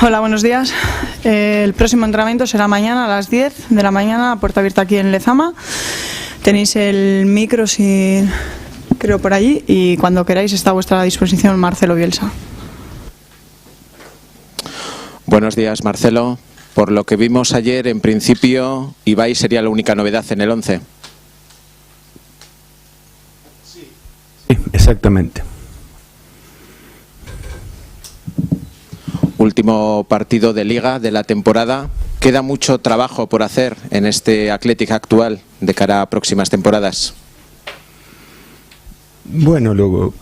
Hola, buenos días. El próximo entrenamiento será mañana a las 10 de la mañana, puerta abierta aquí en Lezama. Tenéis el micro, si creo, por allí, y cuando queráis está a vuestra disposición Marcelo Bielsa. Buenos días, Marcelo. Por lo que vimos ayer, en principio, Ibai sería la única novedad en el 11. Sí, exactamente. Último partido de Liga de la temporada. ¿Queda mucho trabajo por hacer en este Athletic actual de cara a próximas temporadas? Bueno,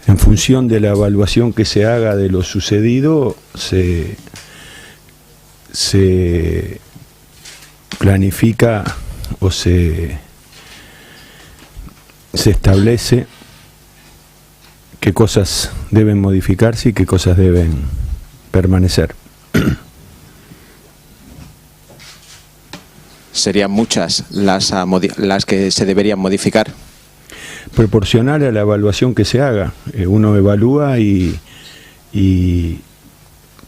en función de la evaluación que se haga de lo sucedido, se planifica o se establece qué cosas deben modificarse y qué cosas deben permanecer. ¿Serían muchas las que se deberían modificar? Proporcional a la evaluación que se haga. Uno evalúa y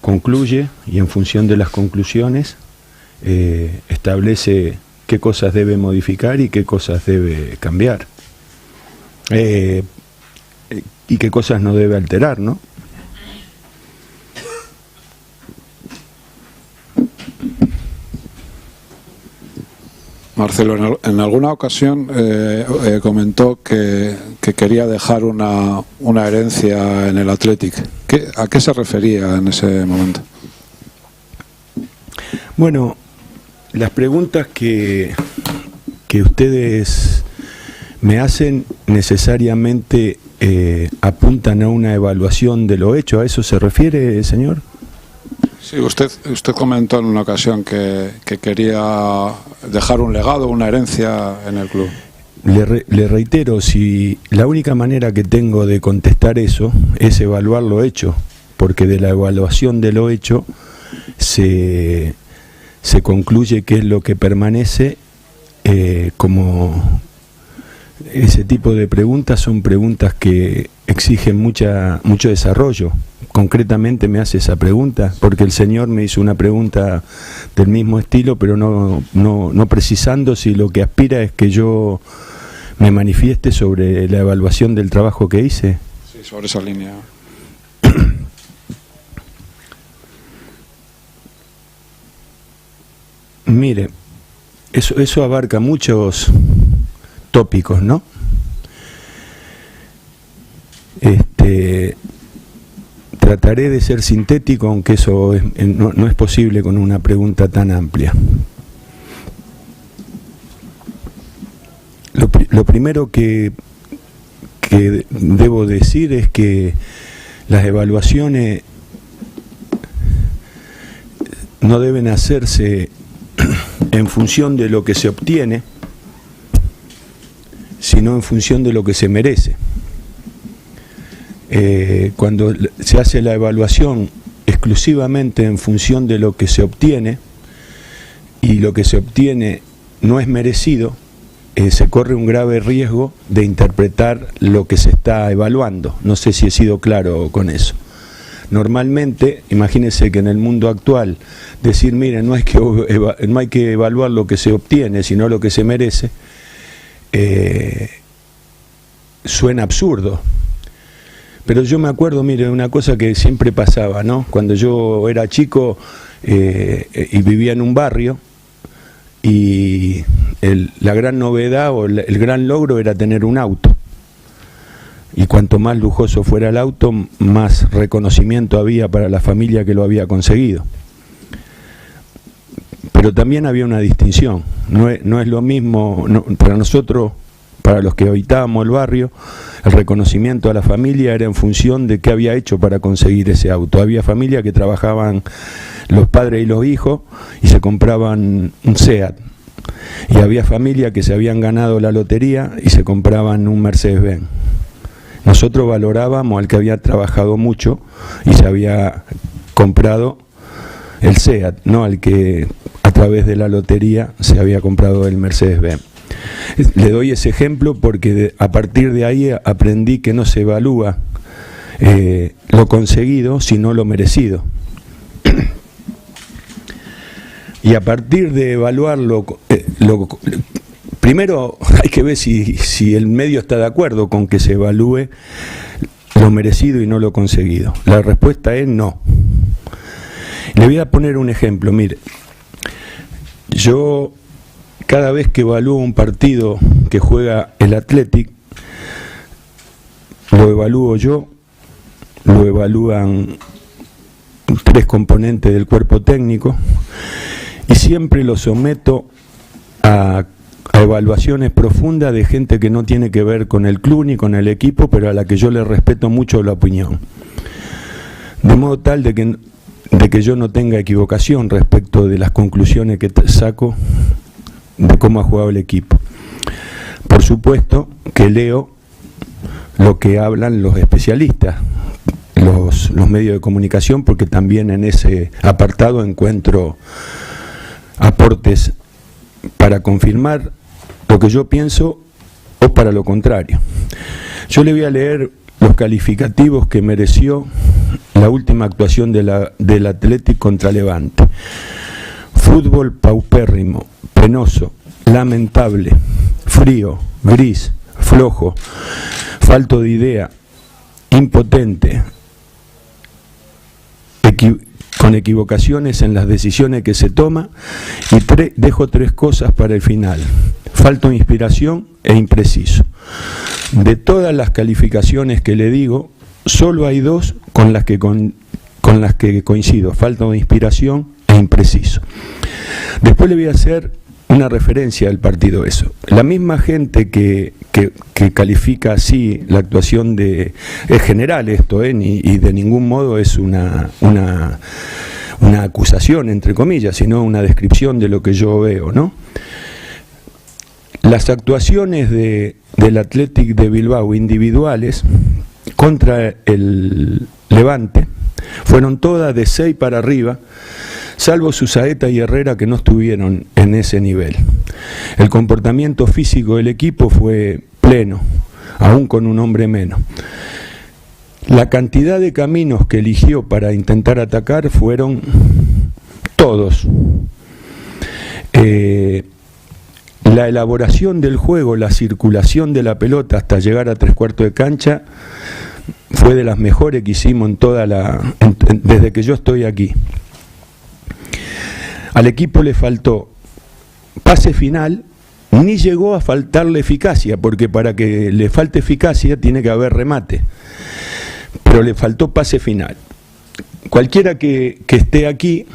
concluye, y en función de las conclusiones establece qué cosas debe modificar y qué cosas debe cambiar. Y qué cosas no debe alterar, ¿no? Marcelo, en alguna ocasión comentó que quería dejar una herencia en el Athletic. ¿A qué se refería en ese momento? Bueno, las preguntas que ustedes me hacen necesariamente apuntan a una evaluación de lo hecho. ¿A eso se refiere, señor? Sí, usted comentó en una ocasión que quería dejar un legado, una herencia en el club. Le reitero, si la única manera que tengo de contestar eso es evaluar lo hecho, porque de la evaluación de lo hecho se concluye qué es lo que permanece. Como ese tipo de preguntas son preguntas que exigen mucho desarrollo. Concretamente me hace esa pregunta porque el señor me hizo una pregunta del mismo estilo, pero no precisando si lo que aspira es que yo me manifieste sobre la evaluación del trabajo que hice. Sí, sobre esa línea. Mire, eso abarca muchos tópicos, ¿no? Trataré de ser sintético, aunque eso no es posible con una pregunta tan amplia. Lo primero que debo decir es que las evaluaciones no deben hacerse en función de lo que se obtiene, sino en función de lo que se merece. Cuando se hace la evaluación exclusivamente en función de lo que se obtiene y lo que se obtiene no es merecido, se corre un grave riesgo de interpretar lo que se está evaluando. No sé si he sido claro con eso. Normalmente, imagínense que en el mundo actual decir, miren, no hay que evaluar lo que se obtiene, sino lo que se merece, suena absurdo. Pero yo me acuerdo, mire, una cosa que siempre pasaba, ¿no? Cuando yo era chico y vivía en un barrio, y la gran novedad o el gran logro era tener un auto. Y cuanto más lujoso fuera el auto, más reconocimiento había para la familia que lo había conseguido. Pero también había una distinción. No es lo mismo, para nosotros, para los que habitábamos el barrio, el reconocimiento a la familia era en función de qué había hecho para conseguir ese auto. Había familias que trabajaban los padres y los hijos y se compraban un SEAT. Y había familias que se habían ganado la lotería y se compraban un Mercedes-Benz. Nosotros valorábamos al que había trabajado mucho y se había comprado el SEAT, no al que a través de la lotería se había comprado el Mercedes-Benz. Le doy ese ejemplo porque a partir de ahí aprendí que no se evalúa lo conseguido, sino lo merecido. Y a partir de evaluarlo, primero hay que ver si el medio está de acuerdo con que se evalúe lo merecido y no lo conseguido. La respuesta es no. Le voy a poner un ejemplo. Mire, yo cada vez que evalúo un partido que juega el Athletic, lo evalúo yo, lo evalúan 3 componentes del cuerpo técnico y siempre lo someto a evaluaciones profundas de gente que no tiene que ver con el club ni con el equipo, pero a la que yo le respeto mucho la opinión. De modo tal de que yo no tenga equivocación respecto de las conclusiones que saco de cómo ha jugado el equipo. Por supuesto que leo lo que hablan los especialistas, los medios de comunicación, porque también en ese apartado encuentro aportes para confirmar lo que yo pienso o para lo contrario. Yo le voy a leer los calificativos que mereció la última actuación del Athletic contra Levante. Fútbol paupérrimo, penoso, lamentable, frío, gris, flojo, falto de idea, impotente, con equivocaciones en las decisiones que se toma, y dejo 3 cosas para el final: falta de inspiración e impreciso. De todas las calificaciones que le digo, solo hay 2 con las que coincido: falta de inspiración e impreciso. Después le voy a hacer una referencia al partido eso. La misma gente que califica así la actuación de... Es general esto, y de ningún modo es una acusación, entre comillas, sino una descripción de lo que yo veo, ¿no? Las actuaciones del Athletic de Bilbao individuales contra el Levante fueron todas de 6 para arriba, salvo Susaeta y Herrera, que no estuvieron en ese nivel. El comportamiento físico del equipo fue pleno, aún con un hombre menos. La cantidad de caminos que eligió para intentar atacar fueron todos. La elaboración del juego, la circulación de la pelota hasta llegar a 3/4 de cancha, fue de las mejores que hicimos desde que yo estoy aquí. Al equipo le faltó pase final, ni llegó a faltarle eficacia, porque para que le falte eficacia tiene que haber remate, pero le faltó pase final. Cualquiera que esté aquí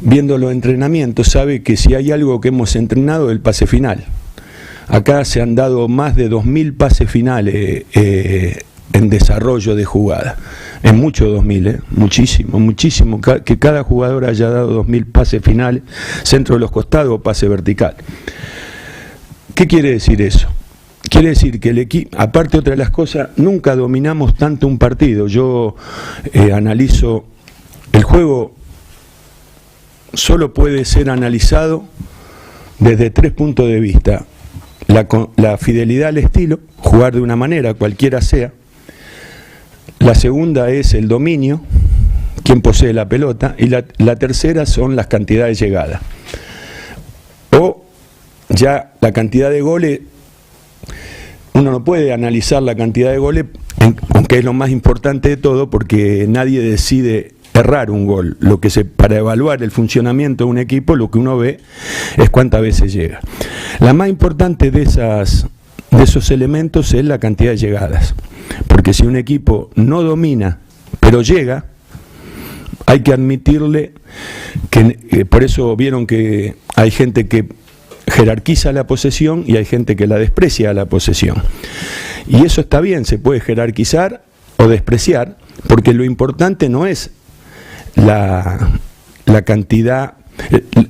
viendo los entrenamientos sabe que si hay algo que hemos entrenado es el pase final. Acá se han dado más de 2000 pases finales en desarrollo de jugada. Es mucho 2000, muchísimo, que cada jugador haya dado 2000 pases finales, centro de los costados o pase vertical. ¿Qué quiere decir eso? Quiere decir que el equipo, aparte otra de las cosas, nunca dominamos tanto un partido. Yo analizo el juego, solo puede ser analizado desde 3 puntos de vista: la fidelidad al estilo, jugar de una manera, cualquiera sea. La segunda es el dominio, quién posee la pelota, y la tercera son las cantidades de llegadas. O ya la cantidad de goles, uno no puede analizar la cantidad de goles, aunque es lo más importante de todo, porque nadie decide errar un gol. Para evaluar el funcionamiento de un equipo, lo que uno ve es cuántas veces llega. La más importante de esos elementos es la cantidad de llegadas, porque si un equipo no domina pero llega, hay que admitirle que por eso vieron que hay gente que jerarquiza la posesión y hay gente que la desprecia la posesión, y eso está bien, se puede jerarquizar o despreciar, porque lo importante no es la cantidad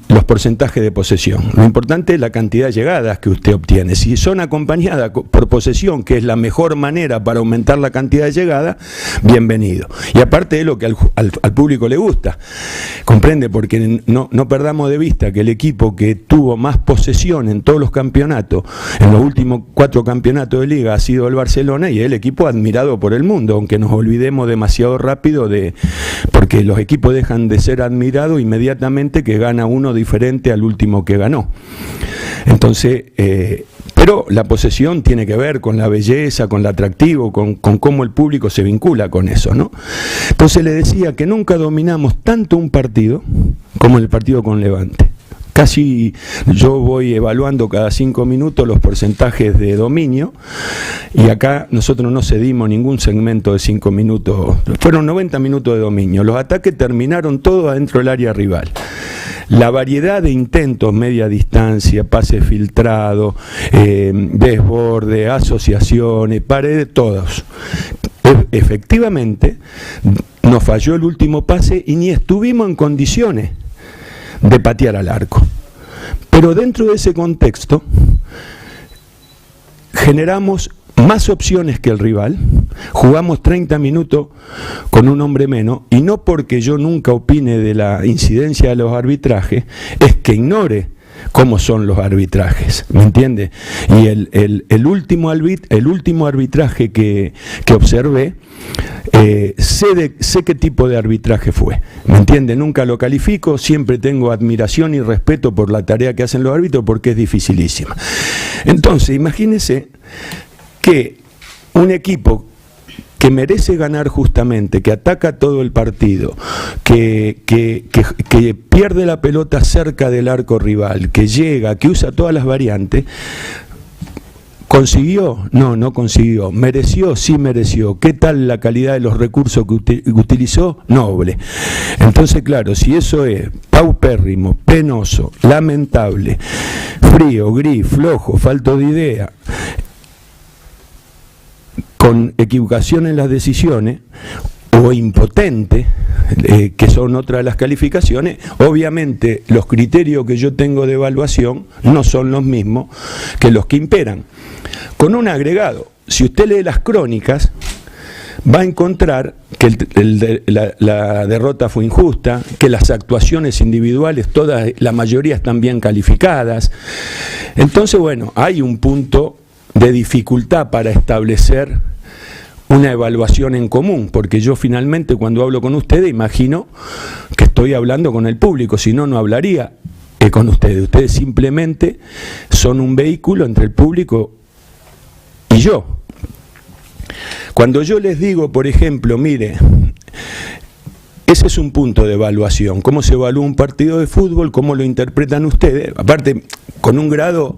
los porcentajes de posesión. Lo importante es la cantidad de llegadas que usted obtiene. Si son acompañadas por posesión, que es la mejor manera para aumentar la cantidad de llegadas, bienvenido. Y aparte es lo que al público le gusta. Comprende, porque no perdamos de vista que el equipo que tuvo más posesión en todos los campeonatos, en los últimos 4 campeonatos de liga, ha sido el Barcelona, y es el equipo admirado por el mundo, aunque nos olvidemos demasiado rápido porque los equipos dejan de ser admirados inmediatamente que gana uno diferente al último que ganó. Entonces, pero la posesión tiene que ver con la belleza, con el atractivo, con cómo el público se vincula con eso, ¿no? Entonces le decía que nunca dominamos tanto un partido como el partido con Levante. Casi yo voy evaluando cada 5 minutos los porcentajes de dominio, y acá nosotros no cedimos ningún segmento de 5 minutos, fueron 90 minutos de dominio. Los ataques terminaron todos adentro del área rival. La variedad de intentos, media distancia, pase filtrado, desborde, asociaciones, paredes, todos. Efectivamente, nos falló el último pase y ni estuvimos en condiciones de patear al arco. Pero dentro de ese contexto generamos más opciones que el rival, jugamos 30 minutos con un hombre menos, y no porque yo nunca opine de la incidencia de los arbitrajes, es que ignore cómo son los arbitrajes, ¿me entiende? Y el último arbitraje que observé, sé qué tipo de arbitraje fue, ¿me entiende? Nunca lo califico, siempre tengo admiración y respeto por la tarea que hacen los árbitros, porque es dificilísima. Entonces, imagínese que un equipo que merece ganar justamente, que ataca todo el partido, que pierde la pelota cerca del arco rival, que llega, que usa todas las variantes, ¿consiguió? No consiguió. ¿Mereció? Sí mereció. ¿Qué tal la calidad de los recursos que utilizó? Noble. Entonces, claro, si eso es paupérrimo, penoso, lamentable, frío, gris, flojo, falto de idea, con equivocación en las decisiones, o impotente, que son otras de las calificaciones, obviamente los criterios que yo tengo de evaluación no son los mismos que los que imperan. Con un agregado, si usted lee las crónicas, va a encontrar que la derrota fue injusta, que las actuaciones individuales, la mayoría están bien calificadas. Entonces, bueno, hay un punto de dificultad para establecer una evaluación en común, porque yo finalmente cuando hablo con ustedes imagino que estoy hablando con el público, si no, no hablaría con ustedes. Ustedes simplemente son un vehículo entre el público y yo. Cuando yo les digo, por ejemplo, mire, ese es un punto de evaluación, cómo se evalúa un partido de fútbol, cómo lo interpretan ustedes, aparte con un grado,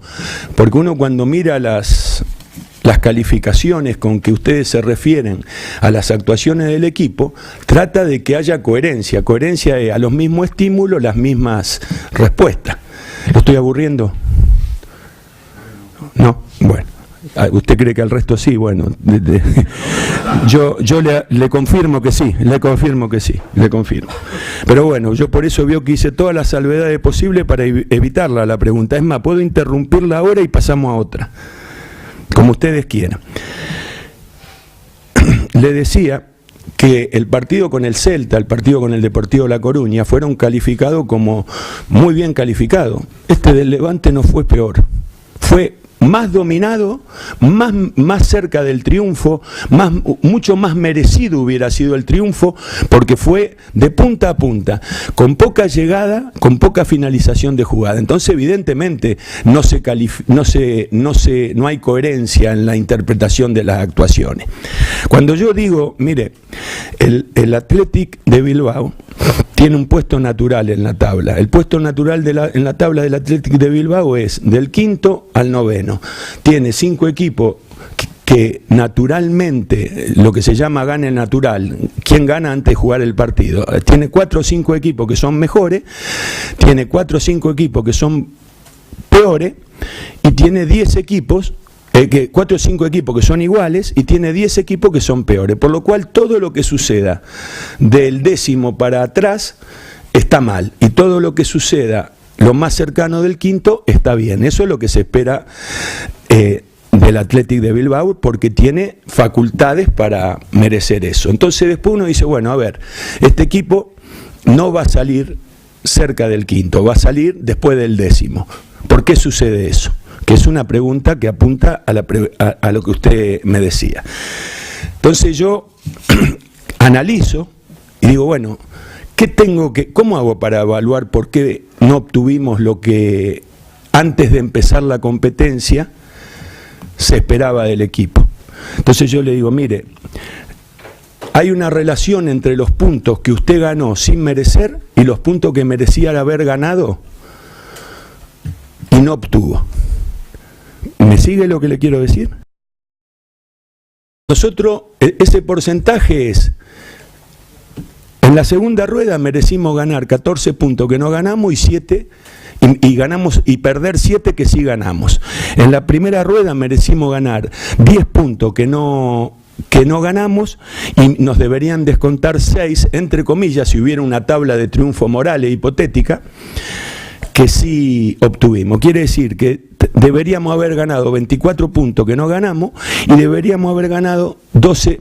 porque uno cuando mira las calificaciones con que ustedes se refieren a las actuaciones del equipo, trata de que haya coherencia. Coherencia es a los mismos estímulos, las mismas respuestas. ¿Lo estoy aburriendo? ¿No? Bueno. ¿Usted cree que al resto sí? Bueno, yo le confirmo que sí, le confirmo. Pero bueno, yo por eso veo que hice todas las salvedades posibles para evitarla la pregunta. Es más, puedo interrumpirla ahora y pasamos a otra, como ustedes quieran. Le decía que el partido con el Celta, el partido con el Deportivo La Coruña, fueron calificados como muy bien calificados. Este del Levante no fue peor, fue más dominado, más cerca del triunfo, mucho más merecido hubiera sido el triunfo, porque fue de punta a punta, con poca llegada, con poca finalización de jugada. Entonces, evidentemente, no hay coherencia en la interpretación de las actuaciones. Cuando yo digo, mire, el Athletic de Bilbao tiene un puesto natural en la tabla. El puesto natural en la tabla del Athletic de Bilbao es del 5º al 9º. Tiene 5 equipos que naturalmente, lo que se llama gane natural, ¿quién gana antes de jugar el partido? Tiene 4 o 5 equipos que son mejores, tiene 4 o 5 equipos que son peores, y tiene 10 equipos 4 o 5 equipos que son iguales, y tiene 10 equipos que son peores, por lo cual todo lo que suceda del 10º para atrás está mal, y todo lo que suceda lo más cercano del quinto está bien. Eso es lo que se espera del Athletic de Bilbao, porque tiene facultades para merecer eso. Entonces después uno dice, bueno, a ver, este equipo no va a salir cerca del quinto, va a salir después del décimo. ¿Por qué sucede eso? Que es una pregunta que apunta a lo que usted me decía. Entonces yo analizo y digo, bueno, ¿cómo hago para evaluar por qué no obtuvimos lo que antes de empezar la competencia se esperaba del equipo? Entonces yo le digo, mire, hay una relación entre los puntos que usted ganó sin merecer y los puntos que merecía haber ganado y no obtuvo. ¿Me sigue lo que le quiero decir? Nosotros, ese porcentaje es, en la segunda rueda merecimos ganar 14 puntos que no ganamos y 7 y ganamos, y perder 7 que sí ganamos. En la primera rueda merecimos ganar 10 puntos que no ganamos y nos deberían descontar 6, entre comillas, si hubiera una tabla de triunfo moral e hipotética, que sí obtuvimos. Quiere decir que deberíamos haber ganado 24 puntos que no ganamos y deberíamos haber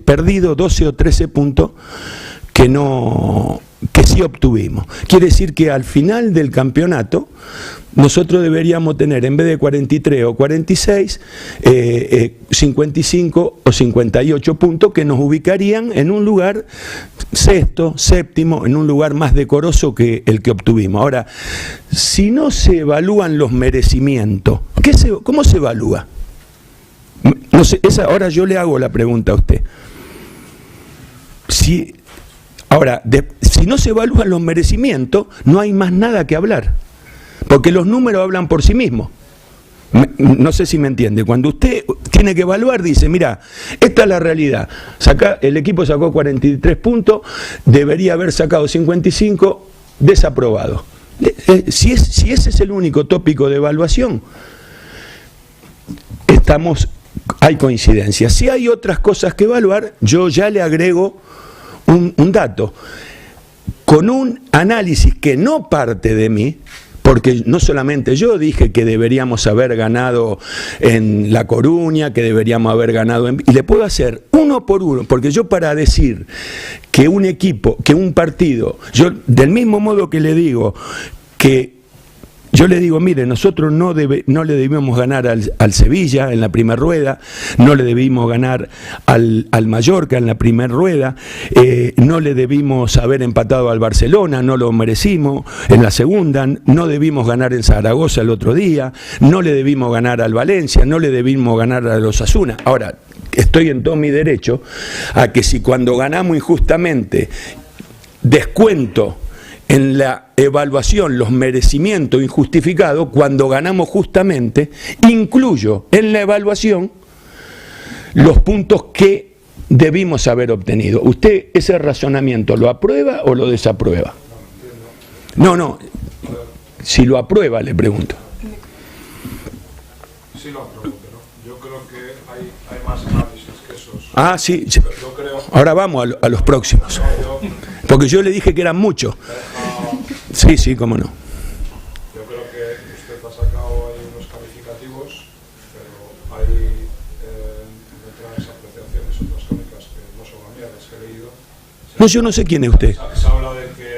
perdido 12 o 13 puntos que sí obtuvimos. Quiere decir que al final del campeonato nosotros deberíamos tener, en vez de 43 o 46, 55 o 58 puntos que nos ubicarían en un lugar sexto, séptimo, en un lugar más decoroso que el que obtuvimos. Ahora, si no se evalúan los merecimientos, ¿cómo se evalúa? No sé, ahora yo le hago la pregunta a usted. Si no se evalúan los merecimientos, no hay más nada que hablar, porque los números hablan por sí mismos. No sé si me entiende. Cuando usted tiene que evaluar, dice, mira, esta es la realidad. El equipo sacó 43 puntos, debería haber sacado 55, desaprobado. Si ese es el único tópico de evaluación, hay coincidencia. Si hay otras cosas que evaluar, yo ya le agrego un dato, con un análisis que no parte de mí, porque no solamente yo dije que deberíamos haber ganado en La Coruña, que deberíamos haber ganado y le puedo hacer uno por uno, porque yo para decir que un equipo, que un partido, yo del mismo modo que le digo que yo le digo, mire, nosotros no le debíamos ganar al Sevilla en la primera rueda, no le debimos ganar al Mallorca en la primera rueda, no le debimos haber empatado al Barcelona, no lo merecimos en la segunda, no debimos ganar en Zaragoza el otro día, no le debimos ganar al Valencia, no le debimos ganar a los Osasuna. Ahora, estoy en todo mi derecho a que si cuando ganamos injustamente descuento en la evaluación los merecimientos injustificados, cuando ganamos justamente, incluyo en la evaluación los puntos que debimos haber obtenido. ¿Usted ese razonamiento lo aprueba o lo desaprueba? No, si lo aprueba, le pregunto. Sí lo apruebo, pero yo creo que hay más análisis que esos. Ah, sí. Ahora vamos a los próximos. Porque yo le dije que eran muchos. Sí, cómo no. Yo creo que usted ha sacado ahí unos calificativos, pero hay detrás apreciaciones otras crónicas que no son las mías, las que he leído. No, yo no sé quién es usted. Se habla de que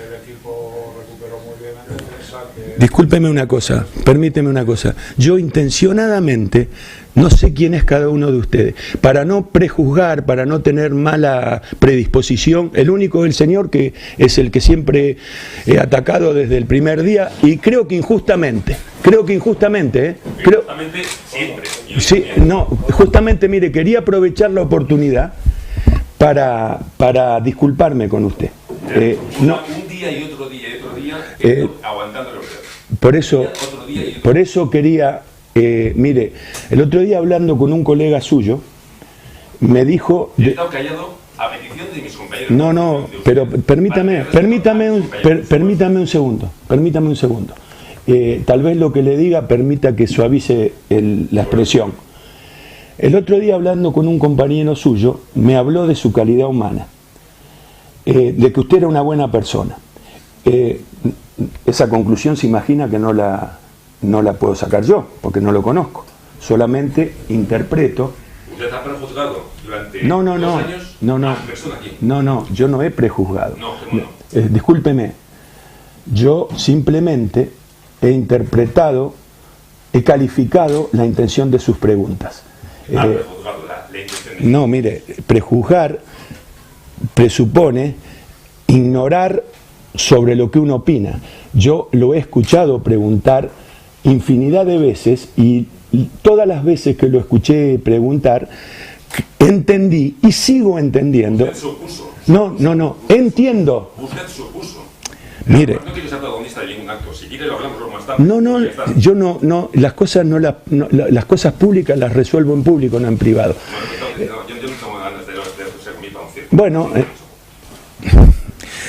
el equipo recuperó muy bien en defensa. Discúlpeme una cosa, permíteme una cosa. Yo intencionadamente no sé quién es cada uno de ustedes. Para no prejuzgar, para no tener mala predisposición, el único es el señor, que es el que siempre he atacado desde el primer día, y creo que injustamente. Injustamente siempre. Sí, no, justamente, mire, quería aprovechar la oportunidad para disculparme con usted. Un día y otro día, aguantándolo. Por eso quería, mire, el otro día hablando con un colega suyo, me dijo... Yo he estado callado a petición de mis compañeros. No, pero permítame un segundo. Tal vez lo que le diga permita que suavice la expresión. El otro día hablando con un compañero suyo, me habló de su calidad humana, de que usted era una buena persona. esa conclusión se imagina que no la puedo sacar yo, porque no lo conozco. Solamente interpreto. ¿Usted ha prejuzgado durante 2 años a la persona aquí? No, yo no he prejuzgado. No, ¿cómo no? Discúlpeme, yo simplemente he interpretado, he calificado la intención de sus preguntas. Prejuzgado la intención de... No, mire, prejuzgar presupone ignorar sobre lo que uno opina. Yo lo he escuchado preguntar infinidad de veces y todas las veces que lo escuché preguntar, entendí y sigo entendiendo. ¿Usted supuso? No, entiendo. Usted supuso. Mire. No tiene que ser protagonista de ningún acto. Si quiere lo hablamos luego más tarde. No, yo no, las cosas las cosas públicas las resuelvo en público, no en privado. Yo no tengo ganas de ser mi paucio. Bueno,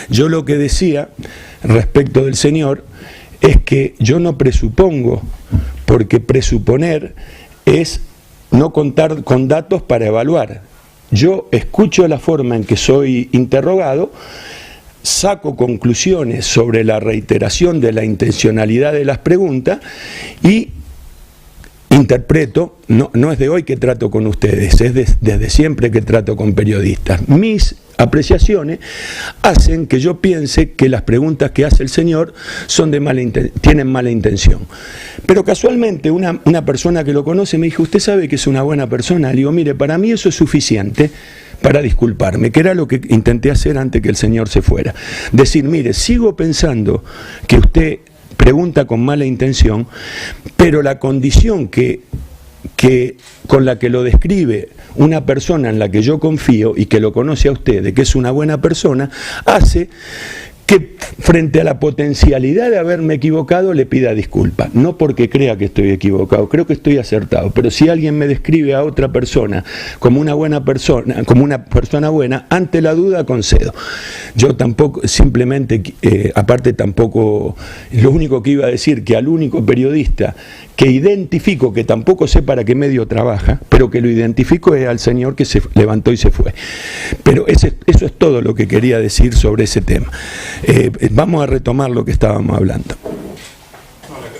yo lo que decía respecto del señor es que yo no presupongo, porque presuponer es no contar con datos para evaluar. Yo escucho la forma en que soy interrogado, saco conclusiones sobre la reiteración de la intencionalidad de las preguntas y interpreto, no es de hoy que trato con ustedes, es desde siempre que trato con periodistas. Mis apreciaciones hacen que yo piense que las preguntas que hace el señor son tienen mala intención. Pero casualmente una persona que lo conoce me dijo, ¿usted sabe que es una buena persona? Le digo, mire, para mí eso es suficiente para disculparme, que era lo que intenté hacer antes que el señor se fuera. Decir, mire, sigo pensando que usted pregunta con mala intención, pero la condición que con la que lo describe una persona en la que yo confío y que lo conoce a usted, de que es una buena persona, hace que frente a la potencialidad de haberme equivocado le pida disculpas. No porque crea que estoy equivocado, creo que estoy acertado, pero si alguien me describe a otra persona como una buena persona, como una persona buena, ante la duda concedo. Yo tampoco, simplemente, aparte tampoco, lo único que iba a decir, que al único periodista que identifico, que tampoco sé para qué medio trabaja, pero que lo identifico es al señor que se levantó y se fue. Pero eso es todo lo que quería decir sobre ese tema. Vamos a retomar lo que estábamos hablando. No, le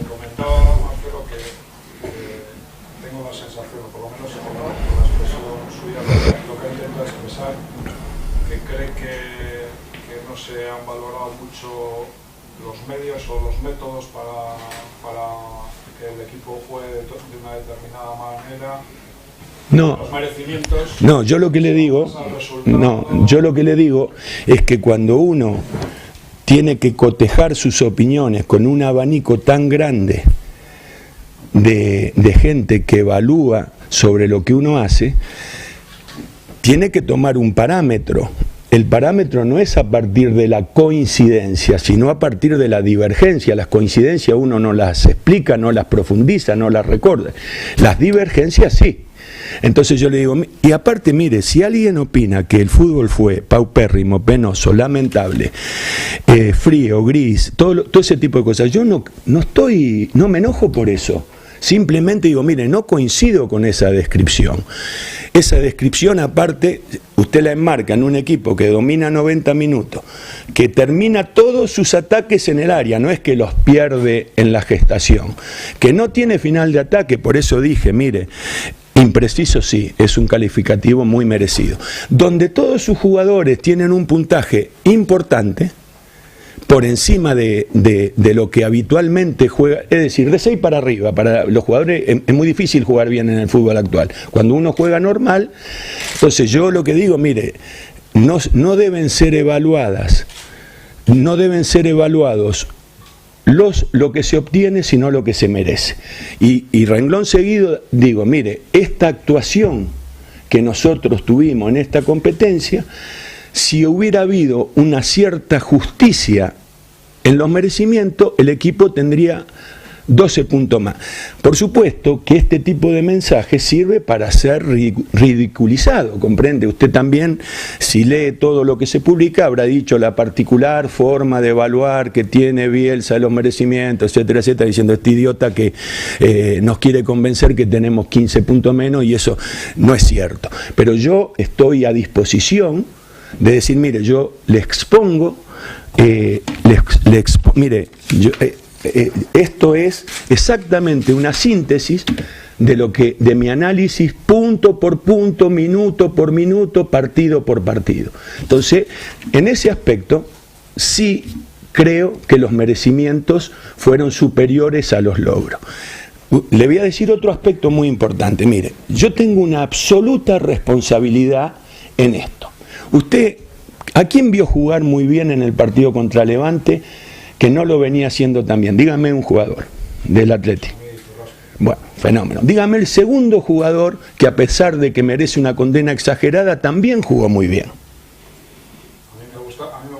comentaba, Marcelo, que tengo la sensación, por lo menos con la expresión suya, lo que ha intentado expresar, que cree que no se han valorado mucho los medios o los métodos para que el equipo juegue de una determinada manera. No, yo lo que le digo es que cuando uno tiene que cotejar sus opiniones con un abanico tan grande de gente que evalúa sobre lo que uno hace, tiene que tomar un parámetro. El parámetro no es a partir de la coincidencia, sino a partir de la divergencia. Las coincidencias uno no las explica, no las profundiza, no las recuerda. Las divergencias sí. Entonces yo le digo, y aparte mire, si alguien opina que el fútbol fue paupérrimo, penoso, lamentable, frío, gris, todo ese tipo de cosas, yo no me enojo por eso. Simplemente digo, mire, no coincido con esa descripción. Esa descripción, aparte, usted la enmarca en un equipo que domina 90 minutos, que termina todos sus ataques en el área, no es que los pierde en la gestación, que no tiene final de ataque, por eso dije, mire, impreciso sí, es un calificativo muy merecido. Donde todos sus jugadores tienen un puntaje importante, por encima de lo que habitualmente juega, es decir, de 6 para arriba, para los jugadores es muy difícil jugar bien en el fútbol actual. Cuando uno juega normal, entonces yo lo que digo, mire, no deben ser evaluados lo que se obtiene, sino lo que se merece. Y renglón seguido digo, mire, esta actuación que nosotros tuvimos en esta competencia, si hubiera habido una cierta justicia en los merecimientos, el equipo tendría 12 puntos más. Por supuesto que este tipo de mensaje sirve para ser ridiculizado, ¿comprende? Usted también, si lee todo lo que se publica, habrá dicho la particular forma de evaluar que tiene Bielsa de los merecimientos, etcétera, etcétera, diciendo este idiota que nos quiere convencer que tenemos 15 puntos menos, y eso no es cierto. Pero yo estoy a disposición de decir, mire, yo le expongo mire, esto es exactamente una síntesis de mi análisis punto por punto, minuto por minuto, partido por partido. Entonces, en ese aspecto, sí creo que los merecimientos fueron superiores a los logros. Le voy a decir otro aspecto muy importante. Mire, yo tengo una absoluta responsabilidad en esto. Usted, ¿a quién vio jugar muy bien en el partido contra Levante que no lo venía haciendo tan bien? Dígame un jugador del Atlético. Bueno, fenómeno. Dígame el segundo jugador que, a pesar de que merece una condena exagerada, también jugó muy bien. A mí me gustaba muy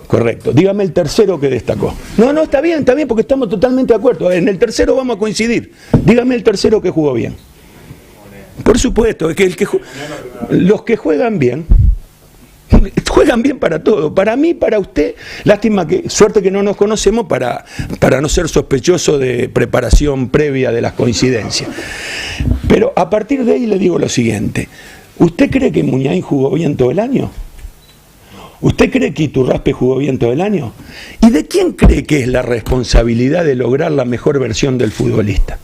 Correcto. Dígame el tercero que destacó. No, está bien, porque estamos totalmente de acuerdo. En el tercero vamos a coincidir. Dígame el tercero que jugó bien. Por supuesto, es que los que juegan bien para todo. Para mí, para usted, lástima que, suerte que no nos conocemos para no ser sospechoso de preparación previa de las coincidencias. Pero a partir de ahí le digo lo siguiente. ¿Usted cree que Muñain jugó bien todo el año? ¿Usted cree que Iturraspe jugó bien todo el año? ¿Y de quién cree que es la responsabilidad de lograr la mejor versión del futbolista?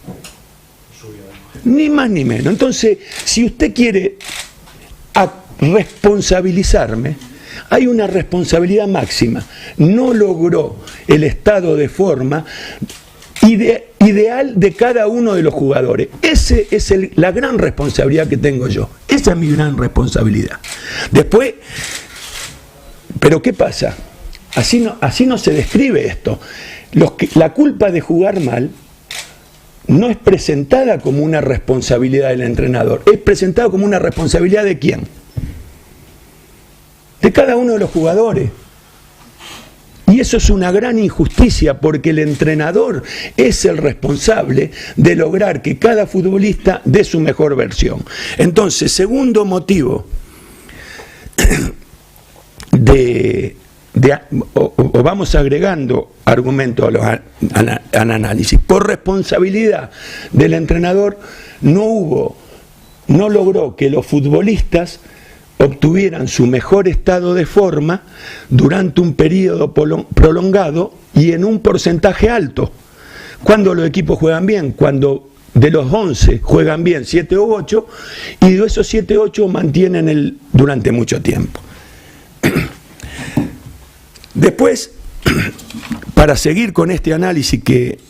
Ni más ni menos. Entonces, si usted quiere responsabilizarme, hay una responsabilidad máxima. No logró el estado de forma ideal de cada uno de los jugadores. Esa es la gran responsabilidad que tengo yo. Esa es mi gran responsabilidad. Después, ¿pero qué pasa? Así no se describe esto. La culpa de jugar mal no es presentada como una responsabilidad del entrenador, es presentada como una responsabilidad ¿de quién? De cada uno de los jugadores. Y eso es una gran injusticia, porque el entrenador es el responsable de lograr que cada futbolista dé su mejor versión. Entonces, segundo motivo o vamos agregando argumentos al análisis. Por responsabilidad del entrenador no logró que los futbolistas obtuvieran su mejor estado de forma durante un periodo prolongado y en un porcentaje alto. Cuando los equipos juegan bien, cuando de los 11 juegan bien 7 o 8, y de esos 7 o 8 mantienen durante mucho tiempo. Después, para seguir con este análisis que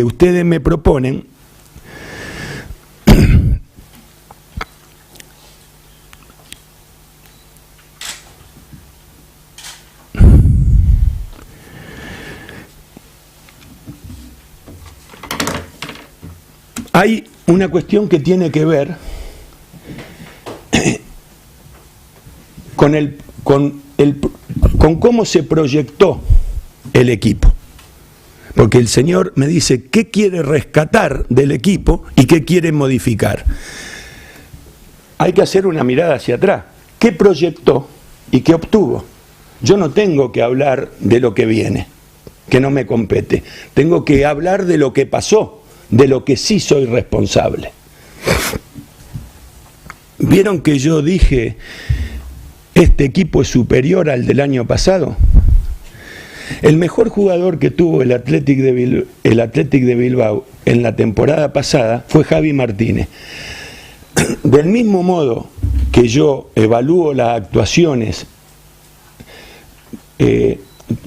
ustedes me proponen, hay una cuestión que tiene que ver con cómo se proyectó el equipo. Porque el señor me dice qué quiere rescatar del equipo y qué quiere modificar. Hay que hacer una mirada hacia atrás. ¿Qué proyectó y qué obtuvo? Yo no tengo que hablar de lo que viene, que no me compete. Tengo que hablar de lo que pasó, de lo que sí soy responsable. ¿Vieron que yo dije este equipo es superior al del año pasado? El mejor jugador que tuvo el Athletic de Bilbao en la temporada pasada fue Javi Martínez. Del mismo modo que yo evalúo las actuaciones,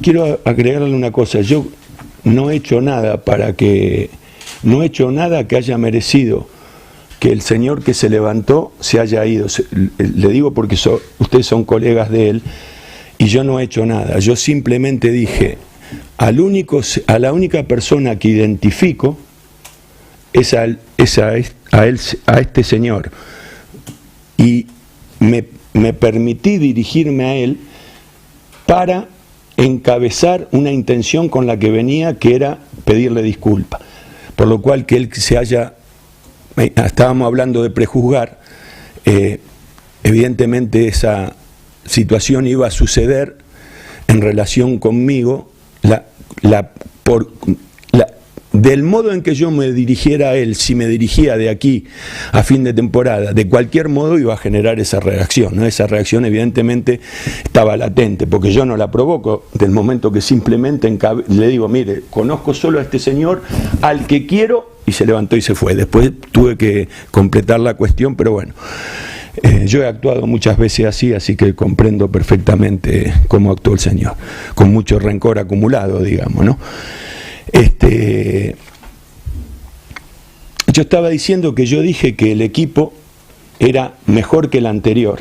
quiero agregarle una cosa. Yo no he hecho nada que haya merecido que el señor que se levantó se haya ido. Le digo porque ustedes son colegas de él y yo no he hecho nada. Yo simplemente dije, a la única persona que identifico es a este señor, y me permití dirigirme a él para encabezar una intención con la que venía, que era pedirle disculpas. Por lo cual que él estábamos hablando de prejuzgar, evidentemente esa situación iba a suceder del modo en que yo me dirigiera a él, si me dirigía de aquí a fin de temporada, de cualquier modo iba a generar esa reacción, ¿no? Esa reacción evidentemente estaba latente, porque yo no la provoco del momento que simplemente le digo, mire, conozco solo a este señor, al que quiero, y se levantó y se fue. Después tuve que completar la cuestión, pero bueno, yo he actuado muchas veces así que comprendo perfectamente cómo actuó el señor, con mucho rencor acumulado, digamos, ¿no? Yo estaba diciendo que yo dije que el equipo era mejor que el anterior.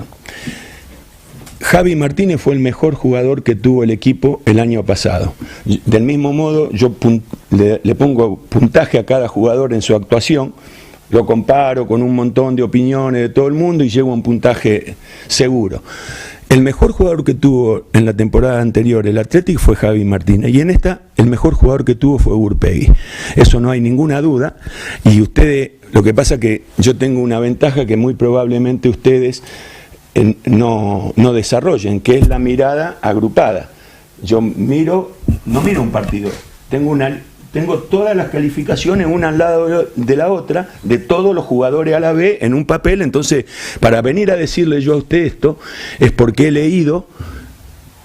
Javi Martínez fue el mejor jugador que tuvo el equipo el año pasado. Del mismo modo, yo le pongo puntaje a cada jugador en su actuación, lo comparo con un montón de opiniones de todo el mundo y llego a un puntaje seguro. El mejor jugador que tuvo en la temporada anterior el Athletic fue Javi Martínez, y en esta el mejor jugador que tuvo fue Gurpegui. Eso no hay ninguna duda, y ustedes, lo que pasa que yo tengo una ventaja que muy probablemente ustedes no desarrollen, que es la mirada agrupada. Yo no miro un partido, tengo todas las calificaciones una al lado de la otra, de todos los jugadores a la vez, en un papel. Entonces, para venir a decirle yo a usted esto, es porque he leído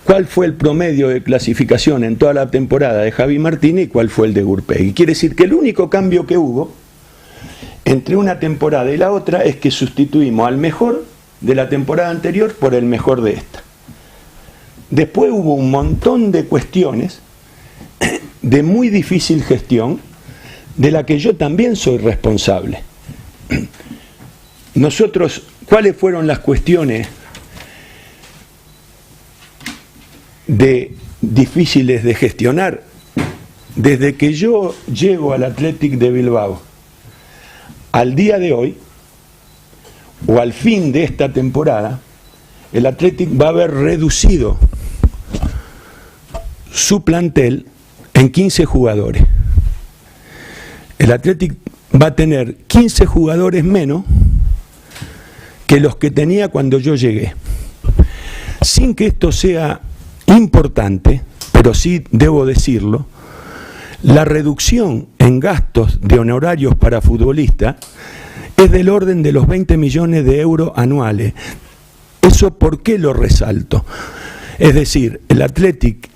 cuál fue el promedio de clasificación en toda la temporada de Javi Martínez y cuál fue el de Gurpegui. Quiere decir que el único cambio que hubo entre una temporada y la otra es que sustituimos al mejor de la temporada anterior por el mejor de esta. Después hubo un montón de cuestiones de muy difícil gestión, de la que yo también soy responsable. Nosotros, ¿cuáles fueron las cuestiones difíciles de gestionar? Desde que yo llego al Athletic de Bilbao al día de hoy, o al fin de esta temporada, el Athletic va a haber reducido su plantel en 15 jugadores. El Athletic va a tener 15 jugadores menos que los que tenía cuando yo llegué. Sin que esto sea importante, pero sí debo decirlo, la reducción en gastos de honorarios para futbolistas es del orden de los 20 millones de euros anuales. ¿Eso por qué lo resalto? Es decir, el Athletic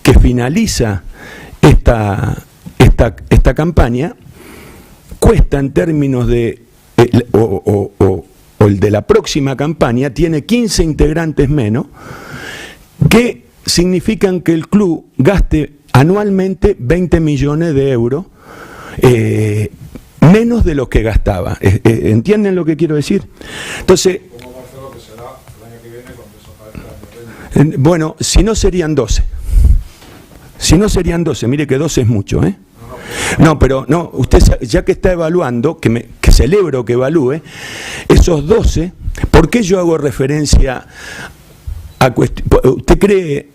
que finaliza esta campaña cuesta en términos de el de la próxima campaña tiene 15 integrantes menos, que significan que el club gaste anualmente 20 millones de euros menos de lo que gastaba. ¿Entienden lo que quiero decir? Entonces, bueno, si no serían 12. Si no serían 12, mire que 12 es mucho, ¿eh? No, pero no, usted ya que está evaluando, que celebro que evalúe, esos 12, ¿por qué yo hago referencia a usted cree?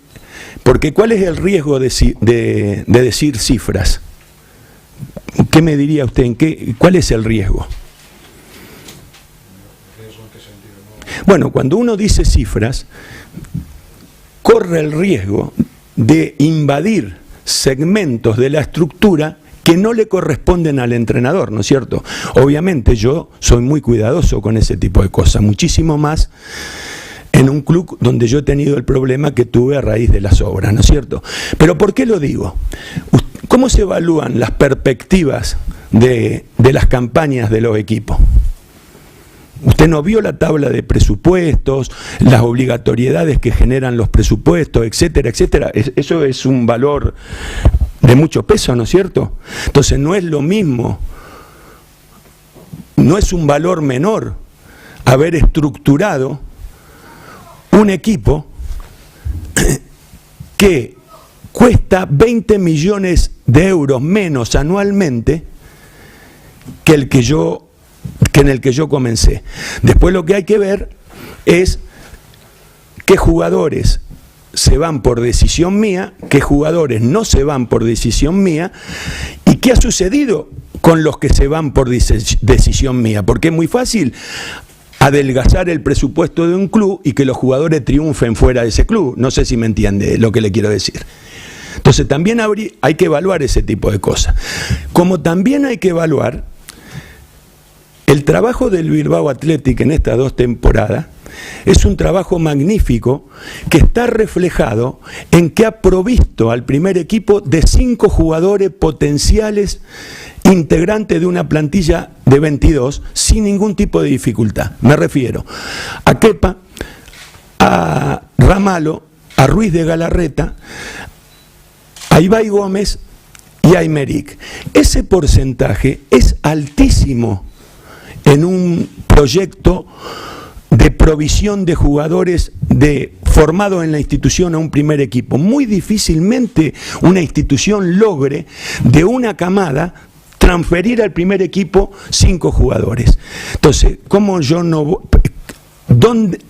Porque ¿cuál es el riesgo de decir cifras? ¿Qué me diría usted? ¿Cuál es el riesgo? Bueno, cuando uno dice cifras, corre el riesgo de invadir segmentos de la estructura que no le corresponden al entrenador, ¿no es cierto? Obviamente yo soy muy cuidadoso con ese tipo de cosas, muchísimo más en un club donde yo he tenido el problema que tuve a raíz de las obras, ¿no es cierto? Pero ¿por qué lo digo? ¿Cómo se evalúan las perspectivas de las campañas de los equipos? Usted no vio la tabla de presupuestos, las obligatoriedades que generan los presupuestos, etcétera, etcétera. Eso es un valor de mucho peso, ¿no es cierto? Entonces no es lo mismo, no es un valor menor haber estructurado un equipo que cuesta 20 millones de euros menos anualmente que en el que yo comencé. Después lo que hay que ver es qué jugadores se van por decisión mía, qué jugadores no se van por decisión mía y qué ha sucedido con los que se van por decisión mía, porque es muy fácil adelgazar el presupuesto de un club y que los jugadores triunfen fuera de ese club. No sé si me entiende lo que le quiero decir. Entonces también hay que evaluar ese tipo de cosas. Como también hay que evaluar el trabajo del Bilbao Athletic en estas 2 temporadas. Es un trabajo magnífico que está reflejado en que ha provisto al primer equipo de 5 jugadores potenciales integrantes de una plantilla de 22 sin ningún tipo de dificultad. Me refiero a Kepa, a Ramalo, a Ruiz de Galarreta, a Ibai Gómez y a Aymeric. Ese porcentaje es altísimo en un proyecto de provisión de jugadores formados en la institución a un primer equipo. Muy difícilmente una institución logre de una camada transferir al primer equipo 5 jugadores. Entonces, ¿cómo yo no...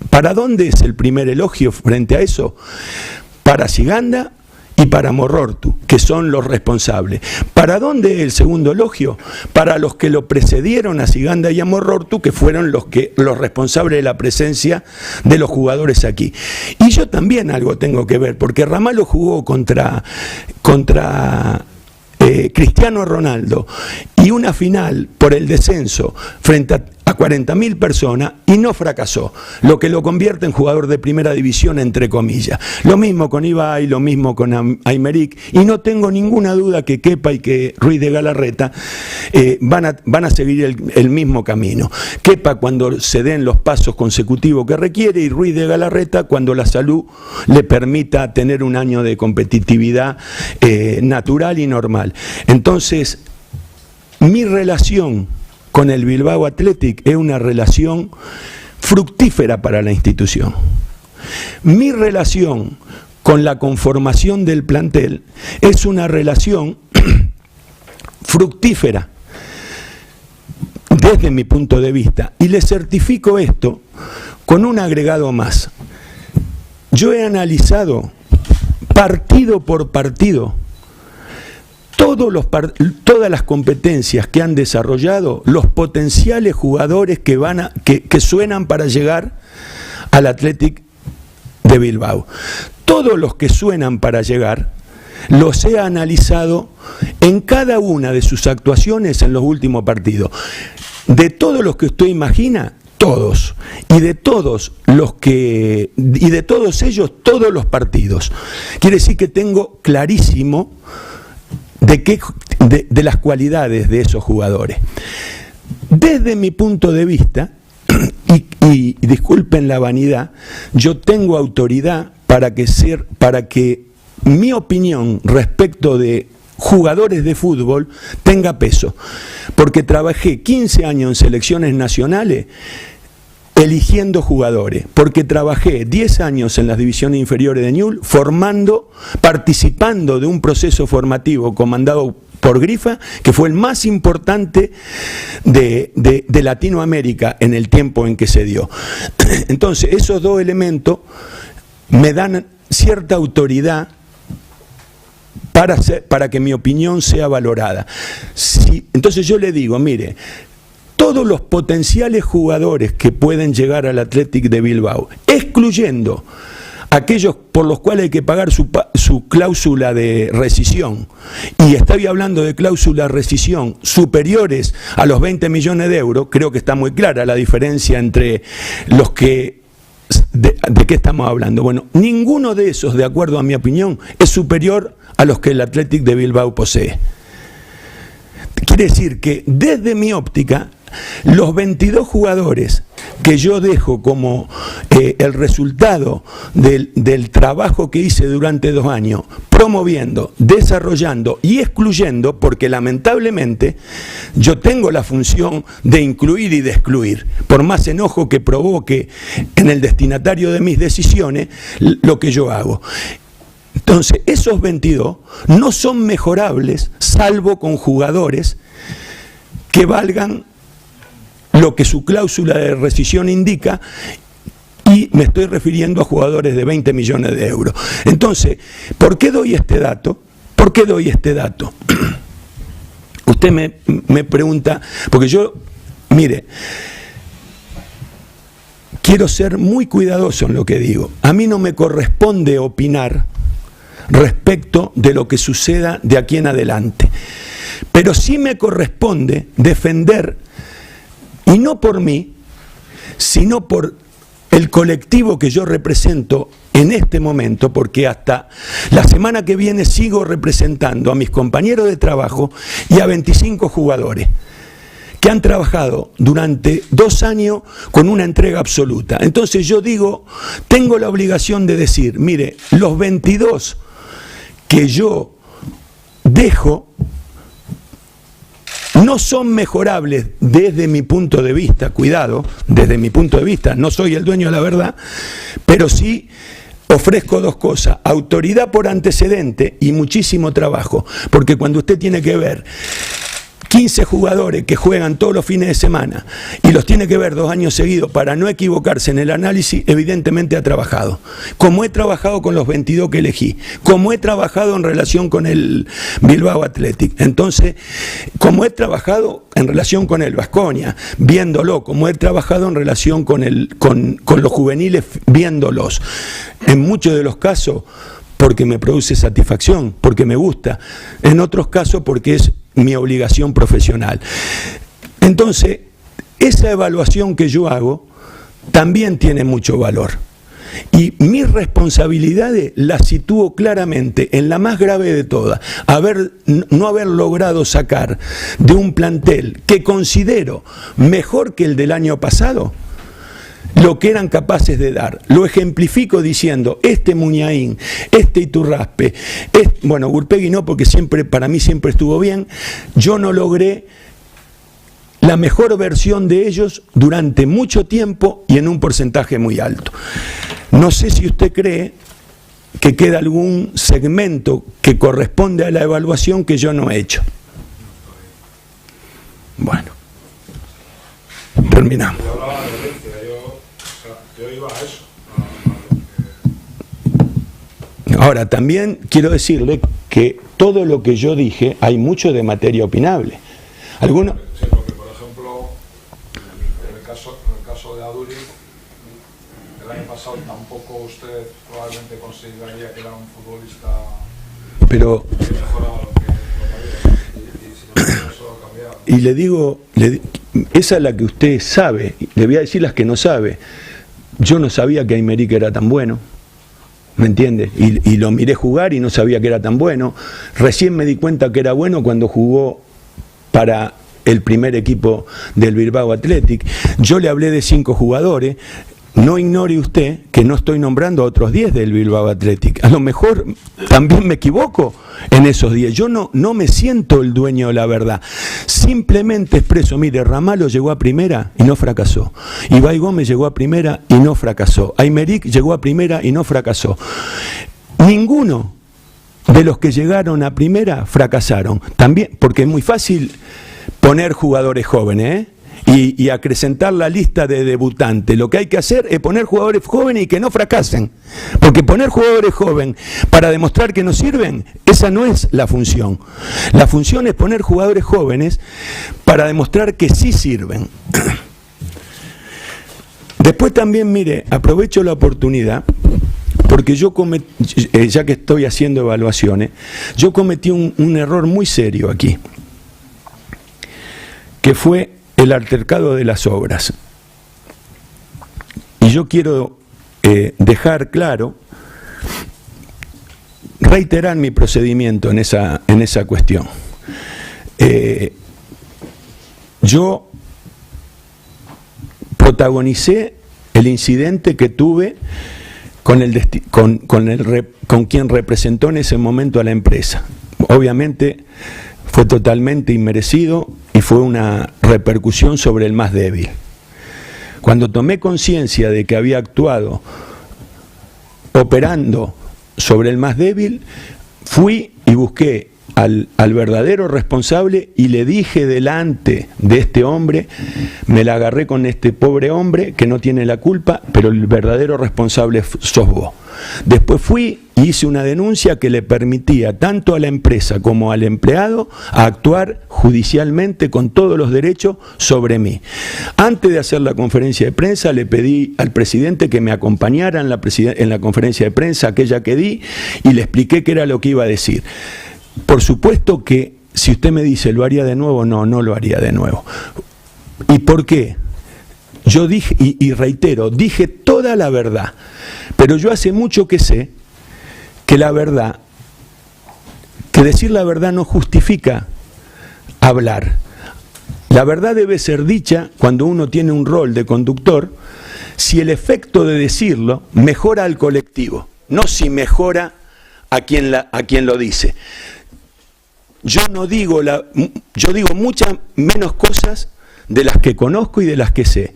¿Para dónde es el primer elogio frente a eso? Para Siganda y para Morortu, que son los responsables. ¿Para dónde es el segundo elogio? Para los que lo precedieron a Siganda y a Morortu, que fueron los responsables de la presencia de los jugadores aquí. Y yo también algo tengo que ver, porque Ramalo jugó contra Cristiano Ronaldo y una final por el descenso frente a 40.000 personas y no fracasó, lo que lo convierte en jugador de primera división, entre comillas. Lo mismo con Ibai, lo mismo con Aymeric, y no tengo ninguna duda que Kepa y que Ruiz de Galarreta van a seguir el mismo camino. Kepa cuando se den los pasos consecutivos que requiere, y Ruiz de Galarreta cuando la salud le permita tener un año de competitividad natural y normal. Entonces, mi relación con el Bilbao Athletic es una relación fructífera para la institución. Mi relación con la conformación del plantel es una relación fructífera desde mi punto de vista. Y le certifico esto con un agregado más. Yo he analizado partido por partido todas las competencias que han desarrollado los potenciales jugadores que suenan para llegar al Athletic de Bilbao. Todos los que suenan para llegar los he analizado en cada una de sus actuaciones en los últimos partidos. De todos los que usted imagina, todos. Y de todos ellos, todos los partidos. Quiere decir que tengo clarísimo de las cualidades de esos jugadores. Desde mi punto de vista, y disculpen la vanidad, yo tengo autoridad para que mi opinión respecto de jugadores de fútbol tenga peso, porque trabajé 15 años en selecciones nacionales eligiendo jugadores, porque trabajé 10 años en las divisiones inferiores de Newell's participando de un proceso formativo comandado por Grifa, que fue el más importante de Latinoamérica en el tiempo en que se dio. Entonces, esos 2 elementos me dan cierta autoridad para que mi opinión sea valorada. Entonces yo le digo, mire, todos los potenciales jugadores que pueden llegar al Athletic de Bilbao, excluyendo aquellos por los cuales hay que pagar su cláusula de rescisión, y estoy hablando de cláusula de rescisión superiores a los 20 millones de euros, creo que está muy clara la diferencia entre los que... ¿De qué estamos hablando? Bueno, ninguno de esos, de acuerdo a mi opinión, es superior a los que el Athletic de Bilbao posee. Quiere decir que desde mi óptica, los 22 jugadores que yo dejo como el resultado del trabajo que hice durante 2 años, promoviendo, desarrollando y excluyendo, porque lamentablemente yo tengo la función de incluir y de excluir, por más enojo que provoque en el destinatario de mis decisiones lo que yo hago. Entonces, esos 22 no son mejorables, salvo con jugadores que valgan lo que su cláusula de rescisión indica, y me estoy refiriendo a jugadores de 20 millones de euros. Entonces, ¿por qué doy este dato? ¿Por qué doy este dato? Usted me pregunta, porque yo, mire, quiero ser muy cuidadoso en lo que digo. A mí no me corresponde opinar respecto de lo que suceda de aquí en adelante. Pero sí me corresponde defender, y no por mí, sino por el colectivo que yo represento en este momento, porque hasta la semana que viene sigo representando a mis compañeros de trabajo y a 25 jugadores que han trabajado durante 2 años con una entrega absoluta. Entonces yo digo, tengo la obligación de decir, mire, los 22 que yo dejo no son mejorables desde mi punto de vista, cuidado, desde mi punto de vista, no soy el dueño de la verdad, pero sí ofrezco 2 cosas, autoridad por antecedente y muchísimo trabajo, porque cuando usted tiene que ver 15 jugadores que juegan todos los fines de semana y los tiene que ver 2 años seguidos para no equivocarse en el análisis, evidentemente ha trabajado. Como he trabajado con los 22 que elegí, como he trabajado en relación con el Bilbao Athletic, entonces, como he trabajado en relación con el Baskonia, viéndolo, como he trabajado en relación con los juveniles, viéndolos. En muchos de los casos, porque me produce satisfacción, porque me gusta. En otros casos, porque es mi obligación profesional. Entonces, esa evaluación que yo hago también tiene mucho valor. Y mis responsabilidades las sitúo claramente en la más grave de todas, no haber logrado sacar de un plantel que considero mejor que el del año pasado lo que eran capaces de dar. Lo ejemplifico diciendo, este Muñain, este Iturraspe, bueno, Gurpegui no, porque para mí siempre estuvo bien, yo no logré la mejor versión de ellos durante mucho tiempo y en un porcentaje muy alto. No sé si usted cree que queda algún segmento que corresponde a la evaluación que yo no he hecho. Bueno, terminamos. Yo iba a eso. Ahora, también quiero decirle que todo lo que yo dije, hay mucho de materia opinable. Algunos... Sí, porque, por ejemplo, en el caso de Aduriz, el año pasado tampoco usted probablemente consideraría que era un futbolista que mejoraba lo que había. Y sin embargo, eso ha cambiado. Y le digo, esa es la que usted sabe, le voy a decir las que no sabe. Yo no sabía que Aymeric era tan bueno, ¿me entiende? Y lo miré jugar y no sabía que era tan bueno. Recién me di cuenta que era bueno cuando jugó para el primer equipo del Bilbao Athletic. Yo le hablé de 5 jugadores. No ignore usted que no estoy nombrando a otros 10 del Bilbao Athletic. A lo mejor también me equivoco en esos 10. Yo no me siento el dueño de la verdad. Simplemente expreso, mire, Ramalho llegó a primera y no fracasó. Ibai Gómez llegó a primera y no fracasó. Aymeric llegó a primera y no fracasó. Ninguno de los que llegaron a primera fracasaron. También, porque es muy fácil poner jugadores jóvenes, y acrecentar la lista de debutantes. Lo que hay que hacer es poner jugadores jóvenes y que no fracasen. Porque poner jugadores jóvenes para demostrar que no sirven, esa no es la función. La función es poner jugadores jóvenes para demostrar que sí sirven. Después también, mire, aprovecho la oportunidad, porque yo ya que estoy haciendo evaluaciones, yo cometí un error muy serio aquí, que fue el altercado de las obras. Y yo quiero dejar claro, reiterar mi procedimiento en esa cuestión. Yo protagonicé el incidente que tuve con quien representó en ese momento a la empresa. Obviamente fue totalmente inmerecido y fue una repercusión sobre el más débil. Cuando tomé conciencia de que había actuado operando sobre el más débil, fui y busqué al verdadero responsable y le dije delante de este hombre, me la agarré con este pobre hombre que no tiene la culpa, pero el verdadero responsable sos vos. Después fui y hice una denuncia que le permitía tanto a la empresa como al empleado a actuar judicialmente con todos los derechos sobre mí. Antes de hacer la conferencia de prensa le pedí al presidente que me acompañara en la conferencia de prensa aquella que di y le expliqué qué era lo que iba a decir. Por supuesto que si usted me dice ¿lo haría de nuevo? No, no lo haría de nuevo. ¿Y por qué? Yo dije, y reitero, dije toda la verdad, pero yo hace mucho que sé que la verdad, que decir la verdad no justifica hablar. La verdad debe ser dicha cuando uno tiene un rol de conductor, si el efecto de decirlo mejora al colectivo, no si mejora a quien lo dice. Yo digo muchas menos cosas de las que conozco y de las que sé.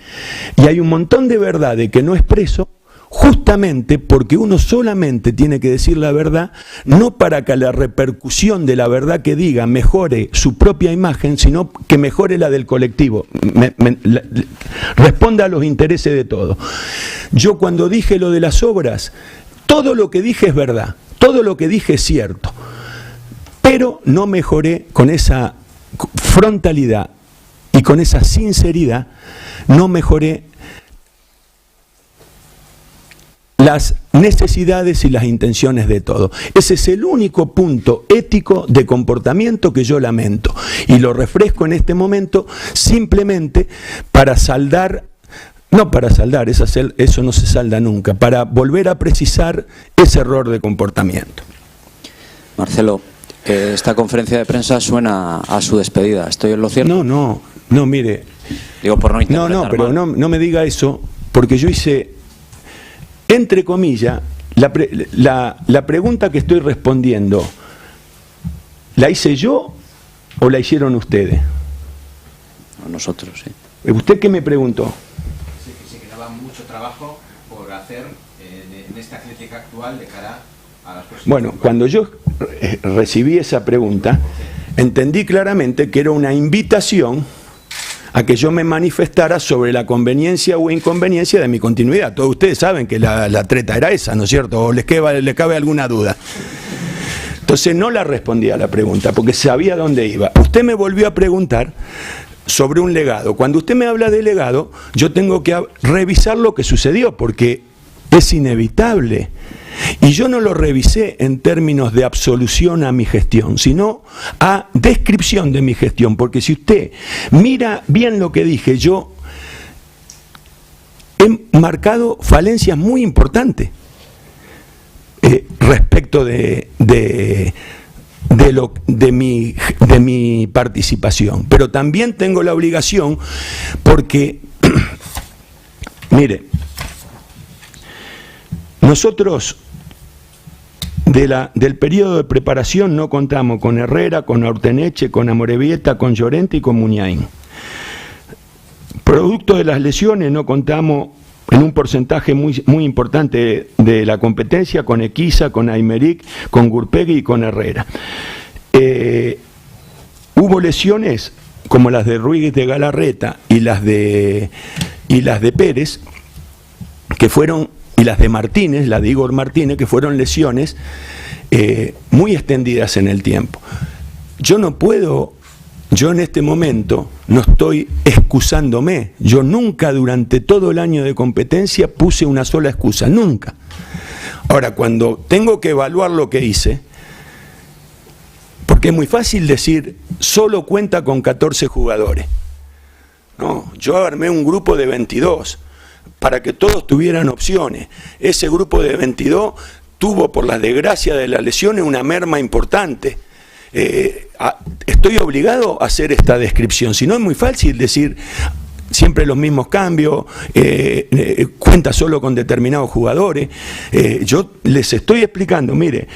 Y hay un montón de verdades que no expreso justamente porque uno solamente tiene que decir la verdad, no para que la repercusión de la verdad que diga mejore su propia imagen, sino que mejore la del colectivo, responda a los intereses de todos. Yo cuando dije lo de las obras, todo lo que dije es verdad, todo lo que dije es cierto, pero no mejoré con esa frontalidad y con esa sinceridad, no mejoré las necesidades y las intenciones de todo. Ese es el único punto ético de comportamiento que yo lamento y lo refresco en este momento simplemente para saldar, no para saldar, eso no se salda nunca, para volver a precisar ese error de comportamiento. Marcelo, esta conferencia de prensa suena a su despedida, ¿estoy en lo cierto? No, mire. Digo por no interpretar pero mal. no me diga eso, porque yo hice, entre comillas, la pregunta que estoy respondiendo, ¿la hice yo o la hicieron ustedes? Nosotros, sí. ¿Usted qué me preguntó? Sí, que quedaba mucho trabajo por hacer en esta atlética actual de cara a las próximas. Bueno, cuando yo recibí esa pregunta, entendí claramente que era una invitación a que yo me manifestara sobre la conveniencia o inconveniencia de mi continuidad. Todos ustedes saben que la treta era esa, ¿no es cierto? ¿O les cabe alguna duda? Entonces no la respondí a la pregunta, porque sabía dónde iba. Usted me volvió a preguntar sobre un legado. Cuando usted me habla de legado, yo tengo que revisar lo que sucedió, porque es inevitable. Y yo no lo revisé en términos de absolución a mi gestión, sino a descripción de mi gestión, porque si usted mira bien lo que dije, yo he marcado falencias muy importantes respecto de mi participación, pero también tengo la obligación porque, mire, nosotros del periodo de preparación no contamos con Herrera, con Orteneche, con Amorebieta, con Llorente y con Muñain. Producto de las lesiones no contamos en un porcentaje muy importante de la competencia con Equiza, con Aymeric, con Gurpegui y con Herrera. Hubo lesiones como las de Ruiz de Galarreta y las de Pérez, que fueron, y las de Martínez, la de Igor Martínez, que fueron lesiones muy extendidas en el tiempo. Yo en este momento no estoy excusándome. Yo nunca durante todo el año de competencia puse una sola excusa, nunca. Ahora, cuando tengo que evaluar lo que hice, porque es muy fácil decir, solo cuenta con 14 jugadores. No, yo armé un grupo de 22 para que todos tuvieran opciones. Ese grupo de 22 tuvo, por la desgracia de las lesiones, una merma importante. Estoy obligado a hacer esta descripción, si no es muy fácil decir siempre los mismos cambios, cuenta solo con determinados jugadores. Yo les estoy explicando, mire,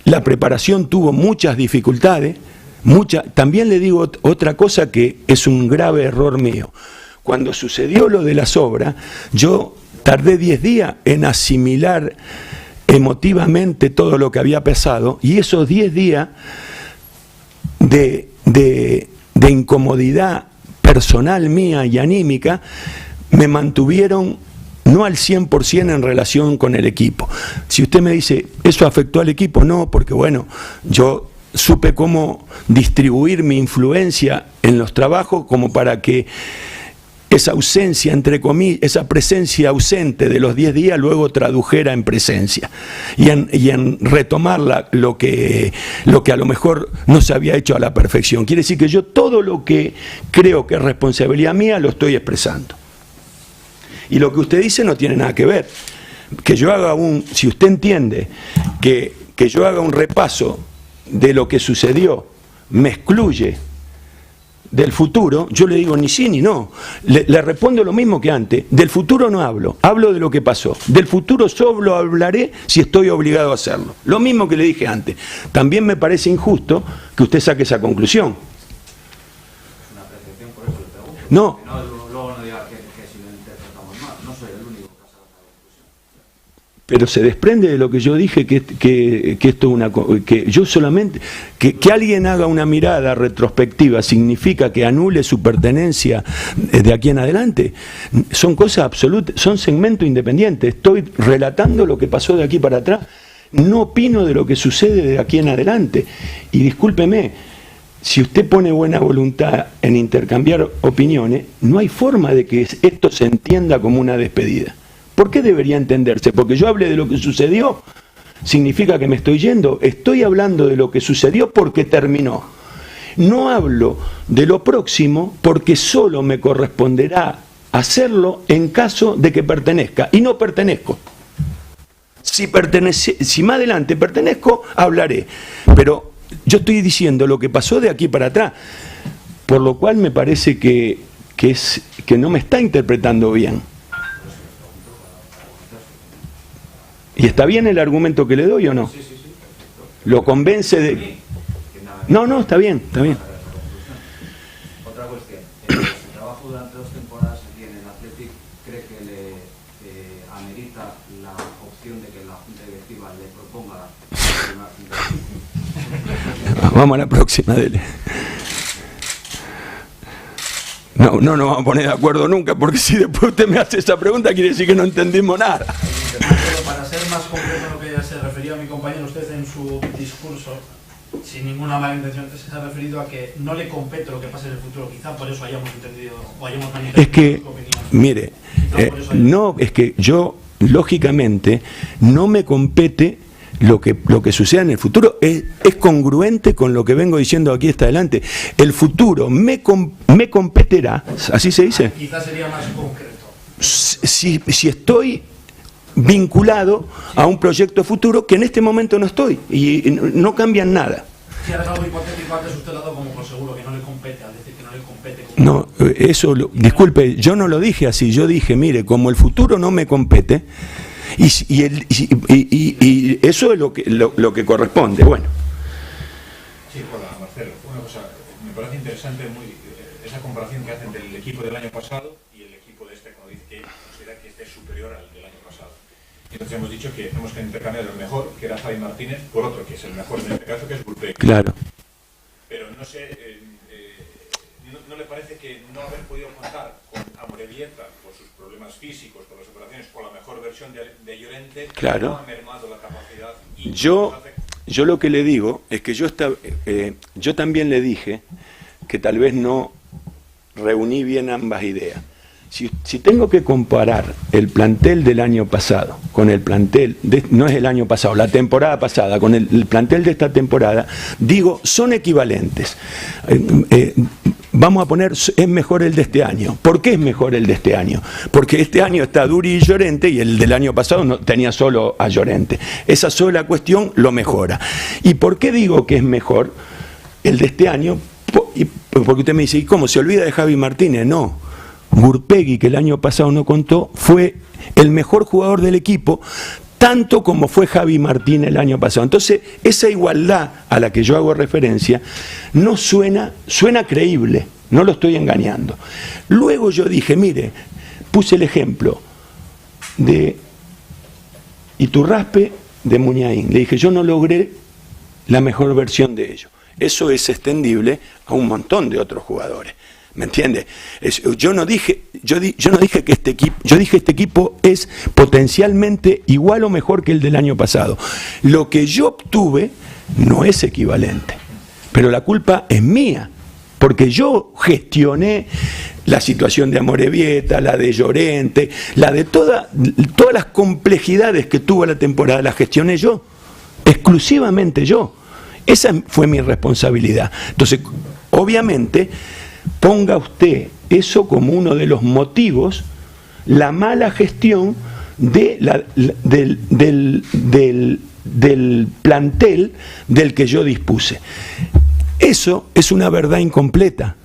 la preparación tuvo muchas dificultades, también le digo otra cosa que es un grave error mío. Cuando sucedió lo de las obras, yo tardé 10 días en asimilar emotivamente todo lo que había pasado, y esos 10 días de incomodidad personal mía y anímica me mantuvieron no al 100% en relación con el equipo. Si usted me dice, ¿eso afectó al equipo? No, porque bueno, yo supe cómo distribuir mi influencia en los trabajos como para que esa ausencia, entre comillas, esa presencia ausente de los 10 días luego tradujera en presencia y en retomar lo que a lo mejor no se había hecho a la perfección. Quiere decir que yo todo lo que creo que es responsabilidad mía lo estoy expresando. Y lo que usted dice no tiene nada que ver. Que yo haga si usted entiende que yo haga un repaso de lo que sucedió, me excluye del futuro, yo le digo ni sí ni no. Le respondo lo mismo que antes. Del futuro no hablo, hablo de lo que pasó. Del futuro solo hablaré si estoy obligado a hacerlo. Lo mismo que le dije antes. También me parece injusto que usted saque esa conclusión. Es una percepción, por eso le pregunto. No. Luego no diga que si lo interpretamos mal. No soy el único que ha sacado esa conclusión. Pero se desprende de lo que yo dije, que esto es una, que yo solamente, que alguien haga una mirada retrospectiva significa que anule su pertenencia de aquí en adelante. Son cosas absolutas, son segmentos independientes. Estoy relatando lo que pasó de aquí para atrás. No opino de lo que sucede de aquí en adelante. Y discúlpeme, si usted pone buena voluntad en intercambiar opiniones, no hay forma de que esto se entienda como una despedida. ¿Por qué debería entenderse? Porque yo hable de lo que sucedió, significa que me estoy yendo. Estoy hablando de lo que sucedió porque terminó. No hablo de lo próximo porque solo me corresponderá hacerlo en caso de que pertenezca. Y no pertenezco. Si más adelante pertenezco, hablaré. Pero yo estoy diciendo lo que pasó de aquí para atrás, por lo cual me parece que no me está interpretando bien. ¿Y está bien el argumento que le doy o no? Sí, sí, sí. ¿Lo convence de...? No, está bien, está bien. Otra cuestión. Su trabajo durante 2 temporadas aquí en el Athletic, ¿cree que le amerita la opción de que la Junta Directiva le proponga una Junta? Vamos a la próxima, dele. No nos vamos a poner de acuerdo nunca, porque si después usted me hace esa pregunta, quiere decir que no entendimos nada. Pero para ser más concreto en lo que ya se refería a mi compañero, usted en su discurso, sin ninguna mala intención, se ha referido a que no le compete lo que pase en el futuro. Quizá por eso hayamos entendido o hayamos manifestado. Es que, mire, no, es que yo, lógicamente, no me compete lo que suceda en el futuro. Es congruente con lo que vengo diciendo aquí hasta adelante. El futuro me competerá, ¿así se dice? Quizás sería más concreto. Si estoy vinculado a un proyecto futuro que en este momento no estoy y no cambian nada. Si ahora es algo hipotético, antes usted lo ha dado como por seguro que no le compete, al decir que no le compete. No, eso, disculpe, yo no lo dije así, yo dije, mire, como el futuro no me compete, y eso es lo que corresponde. Bueno. Sí, hola, Marcelo. Una cosa, me parece interesante esa comparación que hacen del equipo del año pasado y el equipo de este, cuando dice que considera que este es superior al del año pasado. Entonces hemos dicho que hemos intercambiado el mejor, que era Javi Martínez, por otro, que es el mejor en este caso, que es Gulpegui. Claro. Pero no sé, ¿no le parece que no haber podido contar con Amorebieta por sus problemas físicos, por las operaciones, con la mejor versión de Llorente, claro, no ha mermado la capacidad? Y yo lo que le digo es que yo también le dije que tal vez no reuní bien ambas ideas. Si tengo que comparar el plantel del año pasado con el plantel, no es el año pasado, la temporada pasada, con el plantel de esta temporada, digo, son equivalentes. Vamos a poner, es mejor el de este año. ¿Por qué es mejor el de este año? Porque este año está Duri y Llorente y el del año pasado no tenía solo a Llorente. Esa sola cuestión lo mejora. ¿Y por qué digo que es mejor el de este año? Porque usted me dice, ¿y cómo? ¿Se olvida de Javi Martínez? No. Gulpegui, que el año pasado no contó, fue el mejor jugador del equipo, tanto como fue Javi Martínez el año pasado. Entonces, esa igualdad a la que yo hago referencia no suena creíble, no lo estoy engañando. Luego yo dije, mire, puse el ejemplo de Iturraspe, de Muniain. Le dije, yo no logré la mejor versión de ellos. eso es extendible a un montón de otros jugadores. ¿Me entiende? Yo no dije que este equipo, yo dije este equipo es potencialmente igual o mejor que el del año pasado. Lo que yo obtuve no es equivalente, pero la culpa es mía, porque yo gestioné la situación de Amorebieta, la de Llorente, la de todas las complejidades que tuvo la temporada, la gestioné yo, exclusivamente yo. Esa fue mi responsabilidad. Entonces, obviamente, ponga usted eso como uno de los motivos, la mala gestión de del plantel del que yo dispuse. Eso es una verdad incompleta.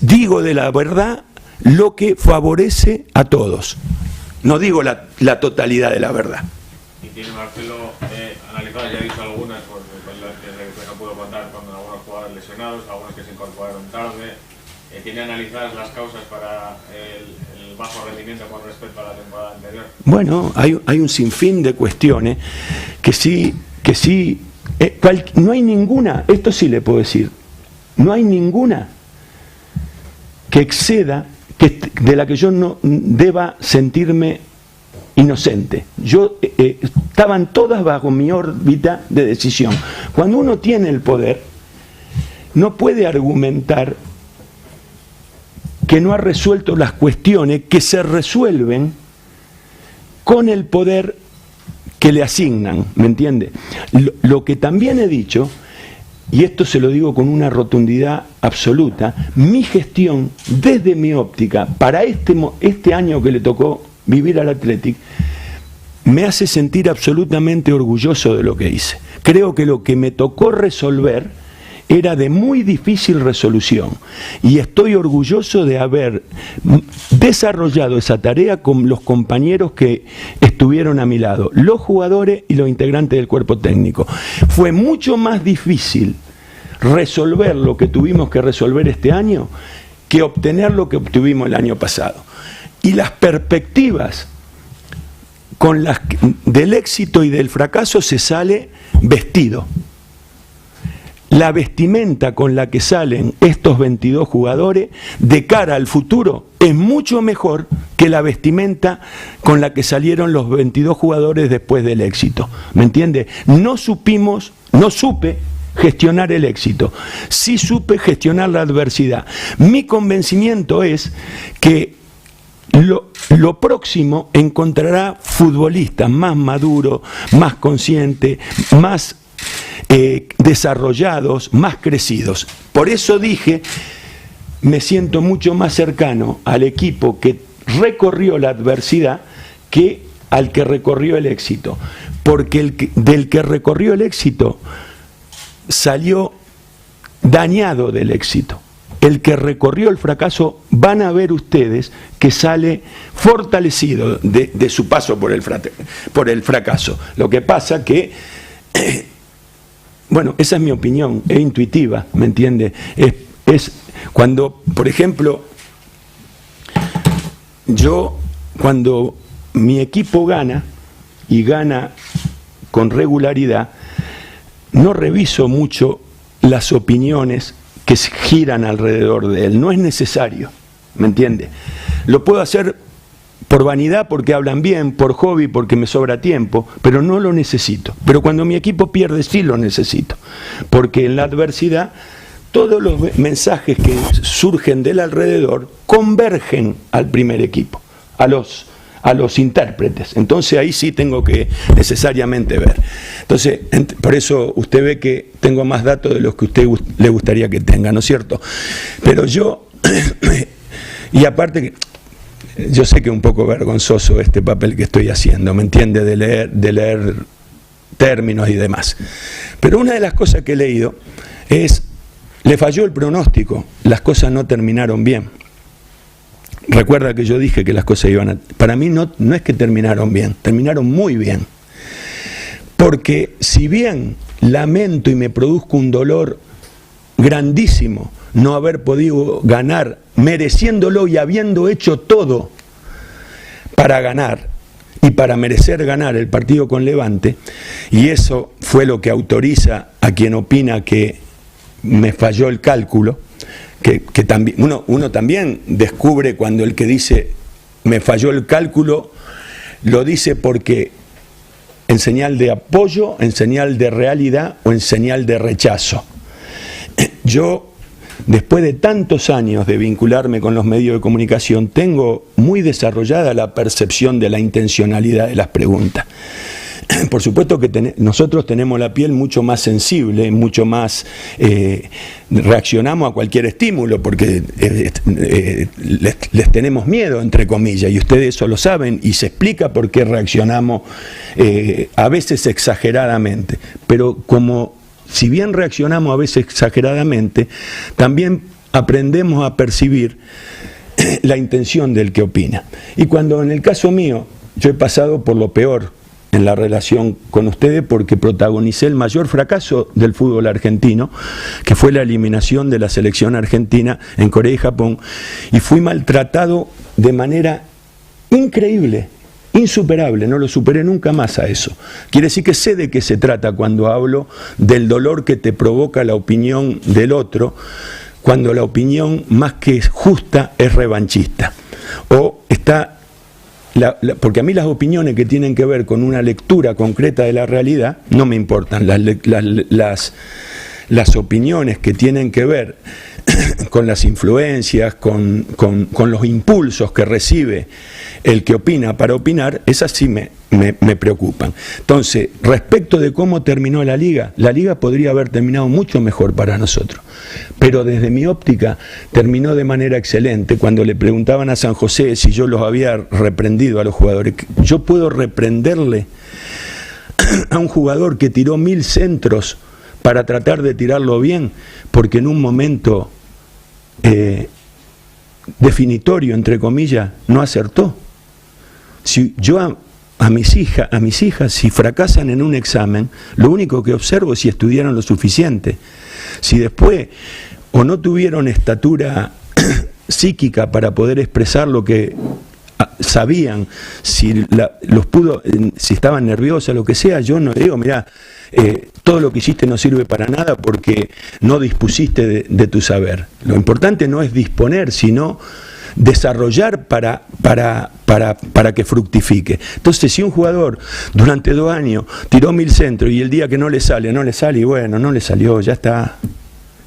Digo de la verdad lo que favorece a todos. No digo la totalidad de la verdad. Y tiene Marcelo analizado, ya he dicho algunas, con las que no puedo contar, con algunos jugadores lesionados, algunos que se incorporaron tarde. ¿Tiene analizadas las causas para el bajo rendimiento con respecto a la temporada anterior? Bueno, hay un sinfín de cuestiones que sí, no hay ninguna, esto sí le puedo decir, no hay ninguna que exceda, de la que yo no deba sentirme inocente. Estaban todas bajo mi órbita de decisión. Cuando uno tiene el poder, no puede argumentar que no ha resuelto las cuestiones que se resuelven con el poder que le asignan, ¿me entiende? Lo que también he dicho, y esto se lo digo con una rotundidad absoluta, mi gestión desde mi óptica para este año que le tocó vivir al Athletic me hace sentir absolutamente orgulloso de lo que hice. Creo que lo que me tocó resolver era de muy difícil resolución y estoy orgulloso de haber desarrollado esa tarea con los compañeros que estuvieron a mi lado, los jugadores y los integrantes del cuerpo técnico. Fue mucho más difícil resolver lo que tuvimos que resolver este año que obtener lo que obtuvimos el año pasado. Y las perspectivas del éxito y del fracaso se sale vestido. La vestimenta con la que salen estos 22 jugadores de cara al futuro es mucho mejor que la vestimenta con la que salieron los 22 jugadores después del éxito. ¿Me entiende? No supe gestionar el éxito, sí supe gestionar la adversidad. Mi convencimiento es que lo próximo encontrará futbolistas más maduros, más conscientes, más desarrollados, más crecidos. Por eso dije, me siento mucho más cercano al equipo que recorrió la adversidad que al que recorrió el éxito, porque del que recorrió el éxito salió dañado del éxito. El que recorrió el fracaso, van a ver ustedes que sale fortalecido de su paso por el fracaso. Lo que pasa que bueno, esa es mi opinión, es intuitiva, ¿me entiende? Es cuando, por ejemplo, cuando mi equipo gana, y gana con regularidad, no reviso mucho las opiniones que giran alrededor de él, no es necesario, ¿me entiende? Lo puedo hacer por vanidad, porque hablan bien, por hobby, porque me sobra tiempo, pero no lo necesito. Pero cuando mi equipo pierde, sí lo necesito, porque en la adversidad todos los mensajes que surgen del alrededor convergen al primer equipo, a los intérpretes. Entonces ahí sí tengo que necesariamente ver. Entonces, por eso usted ve que tengo más datos de los que a usted le gustaría que tenga, ¿no es cierto? Pero yo, y aparte que yo sé que es un poco vergonzoso este papel que estoy haciendo, ¿me entiende? De leer términos y demás. Pero una de las cosas que he leído es, le falló el pronóstico, las cosas no terminaron bien. Recuerda que yo dije que las cosas iban a... Para mí no es que terminaron bien, terminaron muy bien. Porque si bien lamento y me produzco un dolor grandísimo no haber podido ganar, mereciéndolo y habiendo hecho todo para ganar, y para merecer ganar el partido con Levante, y eso fue lo que autoriza a quien opina que me falló el cálculo, que también, uno también descubre cuando el que dice me falló el cálculo, lo dice porque en señal de apoyo, en señal de realidad o en señal de rechazo. Yo, después de tantos años de vincularme con los medios de comunicación, tengo muy desarrollada la percepción de la intencionalidad de las preguntas. Por supuesto que nosotros tenemos la piel mucho más sensible, mucho más reaccionamos a cualquier estímulo porque les tenemos miedo, entre comillas, y ustedes eso lo saben y se explica por qué reaccionamos a veces exageradamente, pero como si bien reaccionamos a veces exageradamente, también aprendemos a percibir la intención del que opina. Y cuando en el caso mío yo he pasado por lo peor en la relación con ustedes porque protagonicé el mayor fracaso del fútbol argentino, que fue la eliminación de la selección argentina en Corea y Japón, y fui maltratado de manera increíble, insuperable, no lo superé nunca más a eso. Quiere decir que sé de qué se trata cuando hablo del dolor que te provoca la opinión del otro, cuando la opinión más que justa es revanchista, o está... porque a mí las opiniones que tienen que ver con una lectura concreta de la realidad no me importan. Las opiniones que tienen que ver con las influencias, con los impulsos que recibe el que opina para opinar, esas sí me preocupan. Entonces, respecto de cómo terminó la Liga podría haber terminado mucho mejor para nosotros. Pero desde mi óptica terminó de manera excelente. Cuando le preguntaban a San José si yo los había reprendido a los jugadores, yo puedo reprenderle a un jugador que tiró 1000 centros para tratar de tirarlo bien, porque en un momento definitorio, entre comillas, no acertó. Si yo a mis hijas, si fracasan en un examen, lo único que observo es si estudiaron lo suficiente. Si después o no tuvieron estatura psíquica para poder expresar lo que sabían, si estaban nerviosas, lo que sea, yo no digo, mirá, todo lo que hiciste no sirve para nada porque no dispusiste de tu saber. Lo importante no es disponer, sino desarrollar para que fructifique. Entonces, si un jugador durante 2 años tiró 1000 centros y el día que no le sale, y bueno, no le salió, ya está.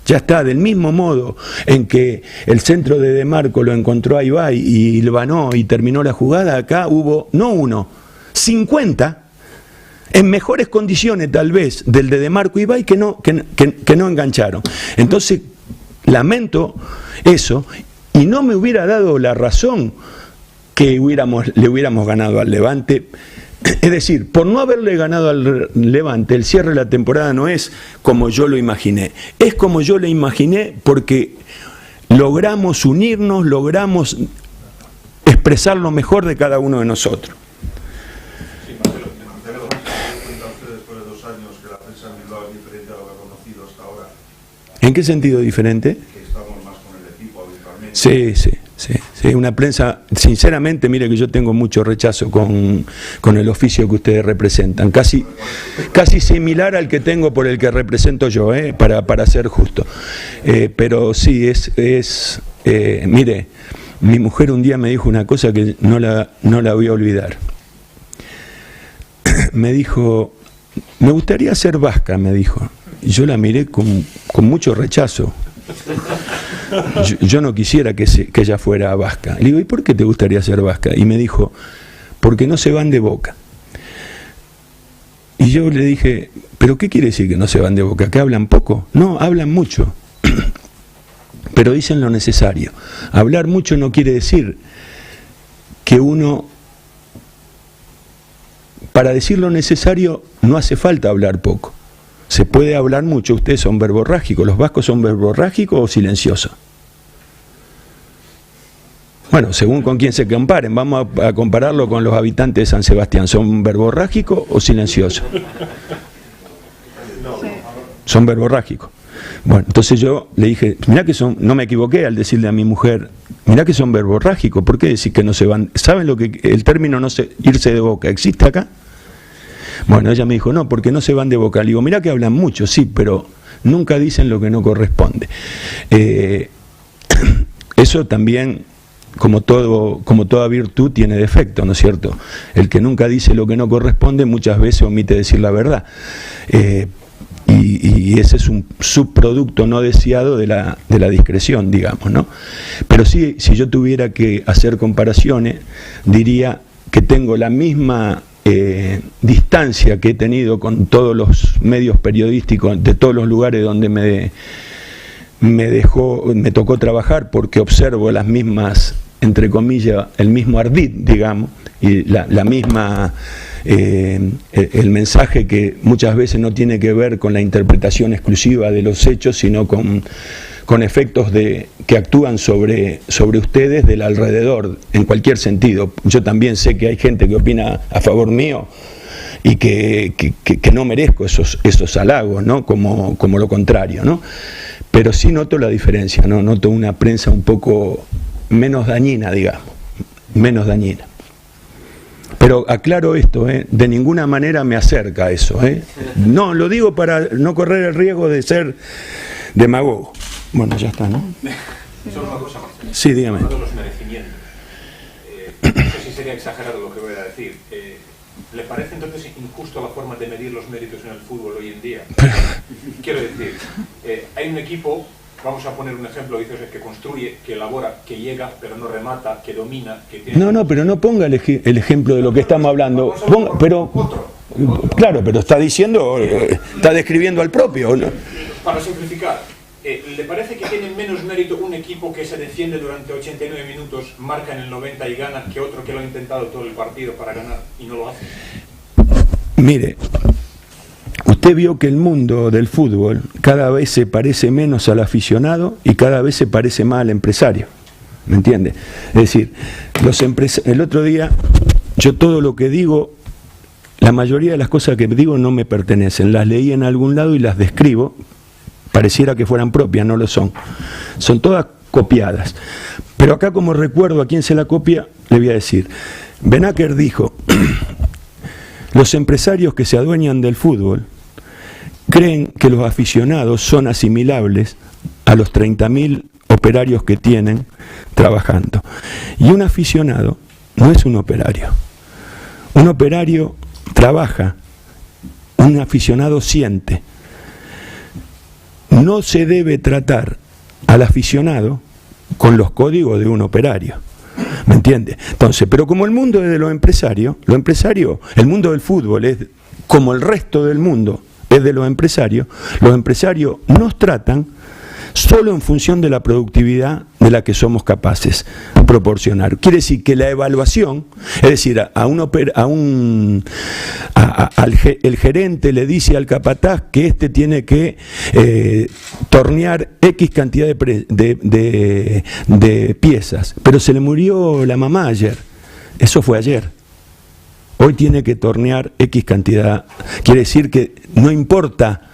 Ya está, del mismo modo en que el centro de Marco lo encontró a Ibai y hilvanó y terminó la jugada, acá hubo, no 1, 50, en mejores condiciones tal vez del de Marco y Ibai que no engancharon. Entonces, lamento eso, y no me hubiera dado la razón que le hubiéramos ganado al Levante. Es decir, por no haberle ganado al Levante, el cierre de la temporada no es como yo lo imaginé. Es como yo lo imaginé porque logramos unirnos, logramos expresar lo mejor de cada uno de nosotros. Sí, Marcelo, ¿cuenta usted después de 2 años que la prensa en Bilbao es diferente a lo que ha conocido hasta ahora? ¿En qué sentido diferente? Que estamos más con el equipo habitualmente. Sí, una prensa, sinceramente, mire que yo tengo mucho rechazo con el oficio que ustedes representan, casi similar al que tengo por el que represento yo, para ser justo. Pero sí, mire, mi mujer un día me dijo una cosa que no la voy a olvidar. Me dijo, me gustaría ser vasca, me dijo. Y yo la miré con mucho rechazo. Yo no quisiera que ella fuera vasca. Le digo, ¿y por qué te gustaría ser vasca? Y me dijo, porque no se van de Boca. Y yo le dije, ¿pero qué quiere decir que no se van de Boca? ¿Que hablan poco? No, hablan mucho, pero dicen lo necesario. Hablar mucho no quiere decir que uno, para decir lo necesario, no hace falta hablar poco. Se puede hablar mucho. Ustedes son verborrágicos. ¿Los vascos son verborrágicos o silenciosos? Bueno, según con quién se comparen. Vamos a compararlo con los habitantes de San Sebastián. ¿Son verborrágicos o silenciosos? Son verborrágicos. Bueno, entonces yo le dije, mirá que no me equivoqué al decirle a mi mujer Mirá que son verborrágicos. ¿Por qué decir que no se van? ¿Saben lo que el término irse de Boca existe acá? Bueno, ella me dijo, no, porque no se van de Boca. Le digo, mirá que hablan mucho, sí, pero nunca dicen lo que no corresponde. Eso también, como toda virtud, tiene defecto, ¿no es cierto? El que nunca dice lo que no corresponde muchas veces omite decir la verdad. Y ese es un subproducto no deseado de la discreción, digamos, ¿no? Pero sí, si yo tuviera que hacer comparaciones, diría que tengo la misma distancia que he tenido con todos los medios periodísticos de todos los lugares donde me tocó trabajar, porque observo las mismas, entre comillas, el mismo ardid, digamos, y la misma, el mensaje que muchas veces no tiene que ver con la interpretación exclusiva de los hechos, sino con efectos que actúan sobre ustedes del alrededor, en cualquier sentido. Yo también sé que hay gente que opina a favor mío y que no merezco esos halagos, ¿no? Como lo contrario, ¿no? Pero sí noto la diferencia, ¿no? Noto una prensa un poco menos dañina, digamos, menos dañina. Pero aclaro esto, de ninguna manera me acerca a eso. No, lo digo para no correr el riesgo de ser demagogo. Bueno, ya está, ¿no? Solo una cosa, Marcelo. Sí, dígame. Hablando de los merecimientos. No sé si sería exagerado lo que voy a decir. ¿Le parece entonces injusto la forma de medir los méritos en el fútbol hoy en día? Quiero decir, hay un equipo, vamos a poner un ejemplo, dices, que construye, que elabora, que llega, pero no remata, que domina, que tiene... No, pero no ponga el ejemplo de lo que estamos hablando. Claro, pero está diciendo, está describiendo al propio, ¿no? Para simplificar, ¿le parece que tiene menos mérito un equipo que se defiende durante 89 minutos, marca en el 90 y gana, que otro que lo ha intentado todo el partido para ganar y no lo hace? Mire, usted vio que el mundo del fútbol cada vez se parece menos al aficionado y cada vez se parece más al empresario, ¿me entiende? Es decir, el otro día, yo todo lo que digo, la mayoría de las cosas que digo no me pertenecen, las leí en algún lado y las describo, pareciera que fueran propias, no lo son. Son todas copiadas. Pero acá, como recuerdo a quién se la copia, le voy a decir. Benaker dijo, los empresarios que se adueñan del fútbol creen que los aficionados son asimilables a los 30.000 operarios que tienen trabajando. Y un aficionado no es un operario. Un operario trabaja, un aficionado siente. No se debe tratar al aficionado con los códigos de un operario, ¿me entiende? Entonces, pero como el mundo es de los empresarios, el mundo del fútbol es como el resto del mundo es de los empresarios nos tratan solo en función de la productividad de la que somos capaces de proporcionar. Quiere decir que la evaluación, es decir, el gerente le dice al capataz que tiene que tornear X cantidad de piezas, pero se le murió la mamá ayer, eso fue ayer. Hoy tiene que tornear X cantidad, quiere decir que no importa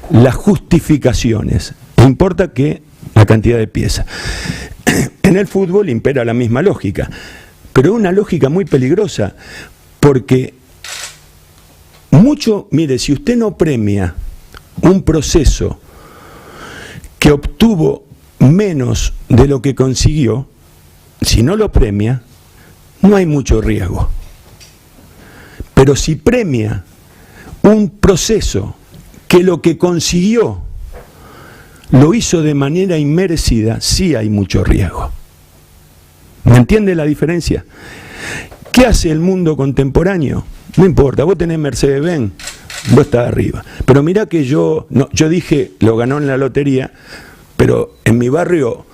las justificaciones, importa que la cantidad de piezas. En el fútbol impera la misma lógica, pero es una lógica muy peligrosa, porque mire, si usted no premia un proceso que obtuvo menos de lo que consiguió, si no lo premia, no hay mucho riesgo. Pero si premia un proceso que lo que consiguió lo hizo de manera inmerecida, sí hay mucho riesgo. ¿Me entiende la diferencia? ¿Qué hace el mundo contemporáneo? No importa, vos tenés Mercedes-Benz, vos estás arriba. Pero mirá que yo dije, lo ganó en la lotería, pero en mi barrio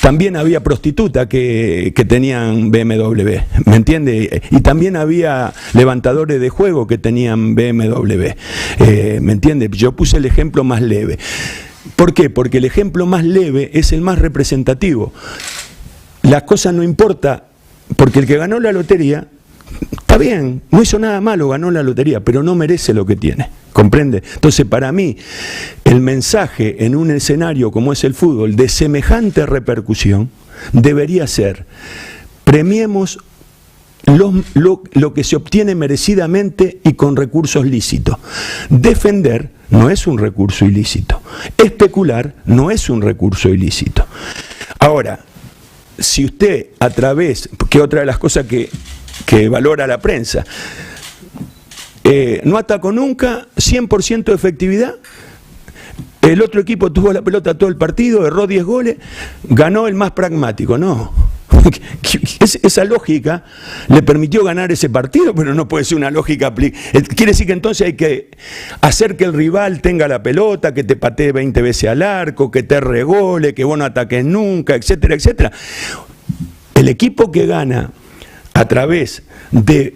también había prostitutas que tenían BMW, ¿me entiende? Y también había levantadores de juego que tenían BMW, ¿me entiende? Yo puse el ejemplo más leve. ¿Por qué? Porque el ejemplo más leve es el más representativo. Las cosas no importa, porque el que ganó la lotería, está bien, no hizo nada malo, ganó la lotería, pero no merece lo que tiene, ¿comprende? Entonces, para mí, el mensaje en un escenario como es el fútbol, de semejante repercusión, debería ser: premiemos lo que se obtiene merecidamente y con recursos lícitos. Defender no es un recurso ilícito. Especular no es un recurso ilícito. Ahora, si usted a través, que otra de las cosas que valora la prensa, no atacó nunca, 100% de efectividad, el otro equipo tuvo la pelota todo el partido, erró 10 goles, ganó el más pragmático. No. Esa lógica le permitió ganar ese partido, pero no puede ser una lógica. Quiere decir que entonces hay que hacer que el rival tenga la pelota, que te patee 20 veces al arco, que te regole, que vos no ataques nunca, etcétera, etcétera. El equipo que gana a través de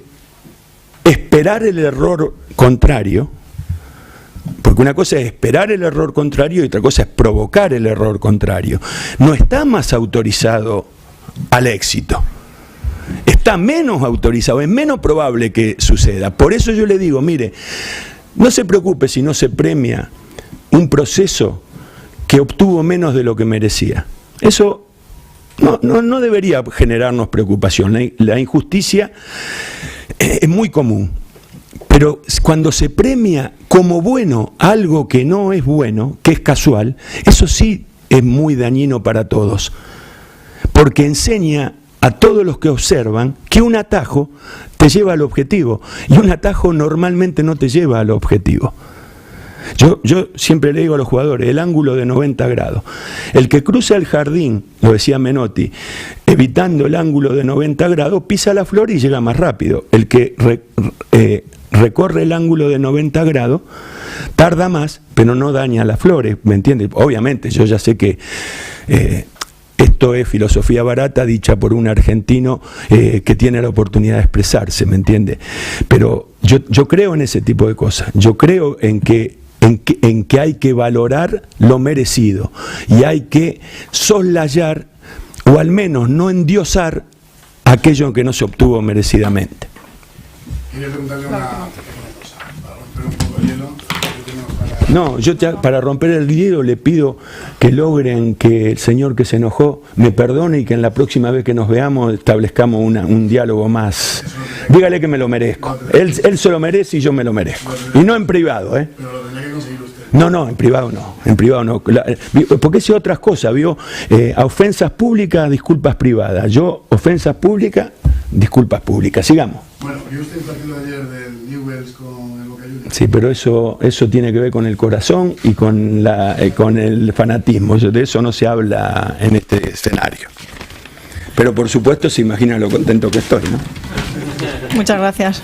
esperar el error contrario, porque una cosa es esperar el error contrario y otra cosa es provocar el error contrario, no está más autorizado al éxito, está menos autorizado, es menos probable que suceda. Por eso yo le digo, mire, no se preocupe si no se premia un proceso que obtuvo menos de lo que merecía. Eso no debería generarnos preocupación. La injusticia es muy común, pero cuando se premia como bueno algo que no es bueno, que es casual, eso sí es muy dañino para todos, porque enseña a todos los que observan que un atajo te lleva al objetivo, y un atajo normalmente no te lleva al objetivo. Yo siempre le digo a los jugadores, el ángulo de 90 grados. El que cruza el jardín, lo decía Menotti, evitando el ángulo de 90 grados, pisa la flor y llega más rápido. El que recorre el ángulo de 90 grados, tarda más, pero no daña las flores, ¿me entiendes? Obviamente, yo ya sé que esto es filosofía barata dicha por un argentino que tiene la oportunidad de expresarse, ¿me entiende? Pero yo creo en ese tipo de cosas. Yo creo en que hay que valorar lo merecido y hay que soslayar, o al menos no endiosar, aquello que no se obtuvo merecidamente. Quería preguntarle una cosa, para romper un poco el hielo. No, para romper el hielo le pido que logren que el señor que se enojó me perdone y que en la próxima vez que nos veamos establezcamos un diálogo más. Dígale que me lo merezco. Él se lo merece y yo me lo merezco. Y no en privado, ¿eh? Pero lo tendría que conseguir usted. No, en privado no. Porque es otras cosas, ¿vio? A ofensas públicas, disculpas privadas. Yo, ofensas públicas, disculpas públicas. Sigamos. Bueno, ¿vio usted el partido de ayer del Newell's con el Boca Juniors? Sí, pero eso tiene que ver con el corazón y con el fanatismo. De eso no se habla en este escenario. Pero por supuesto se imagina lo contento que estoy, ¿no? Muchas gracias.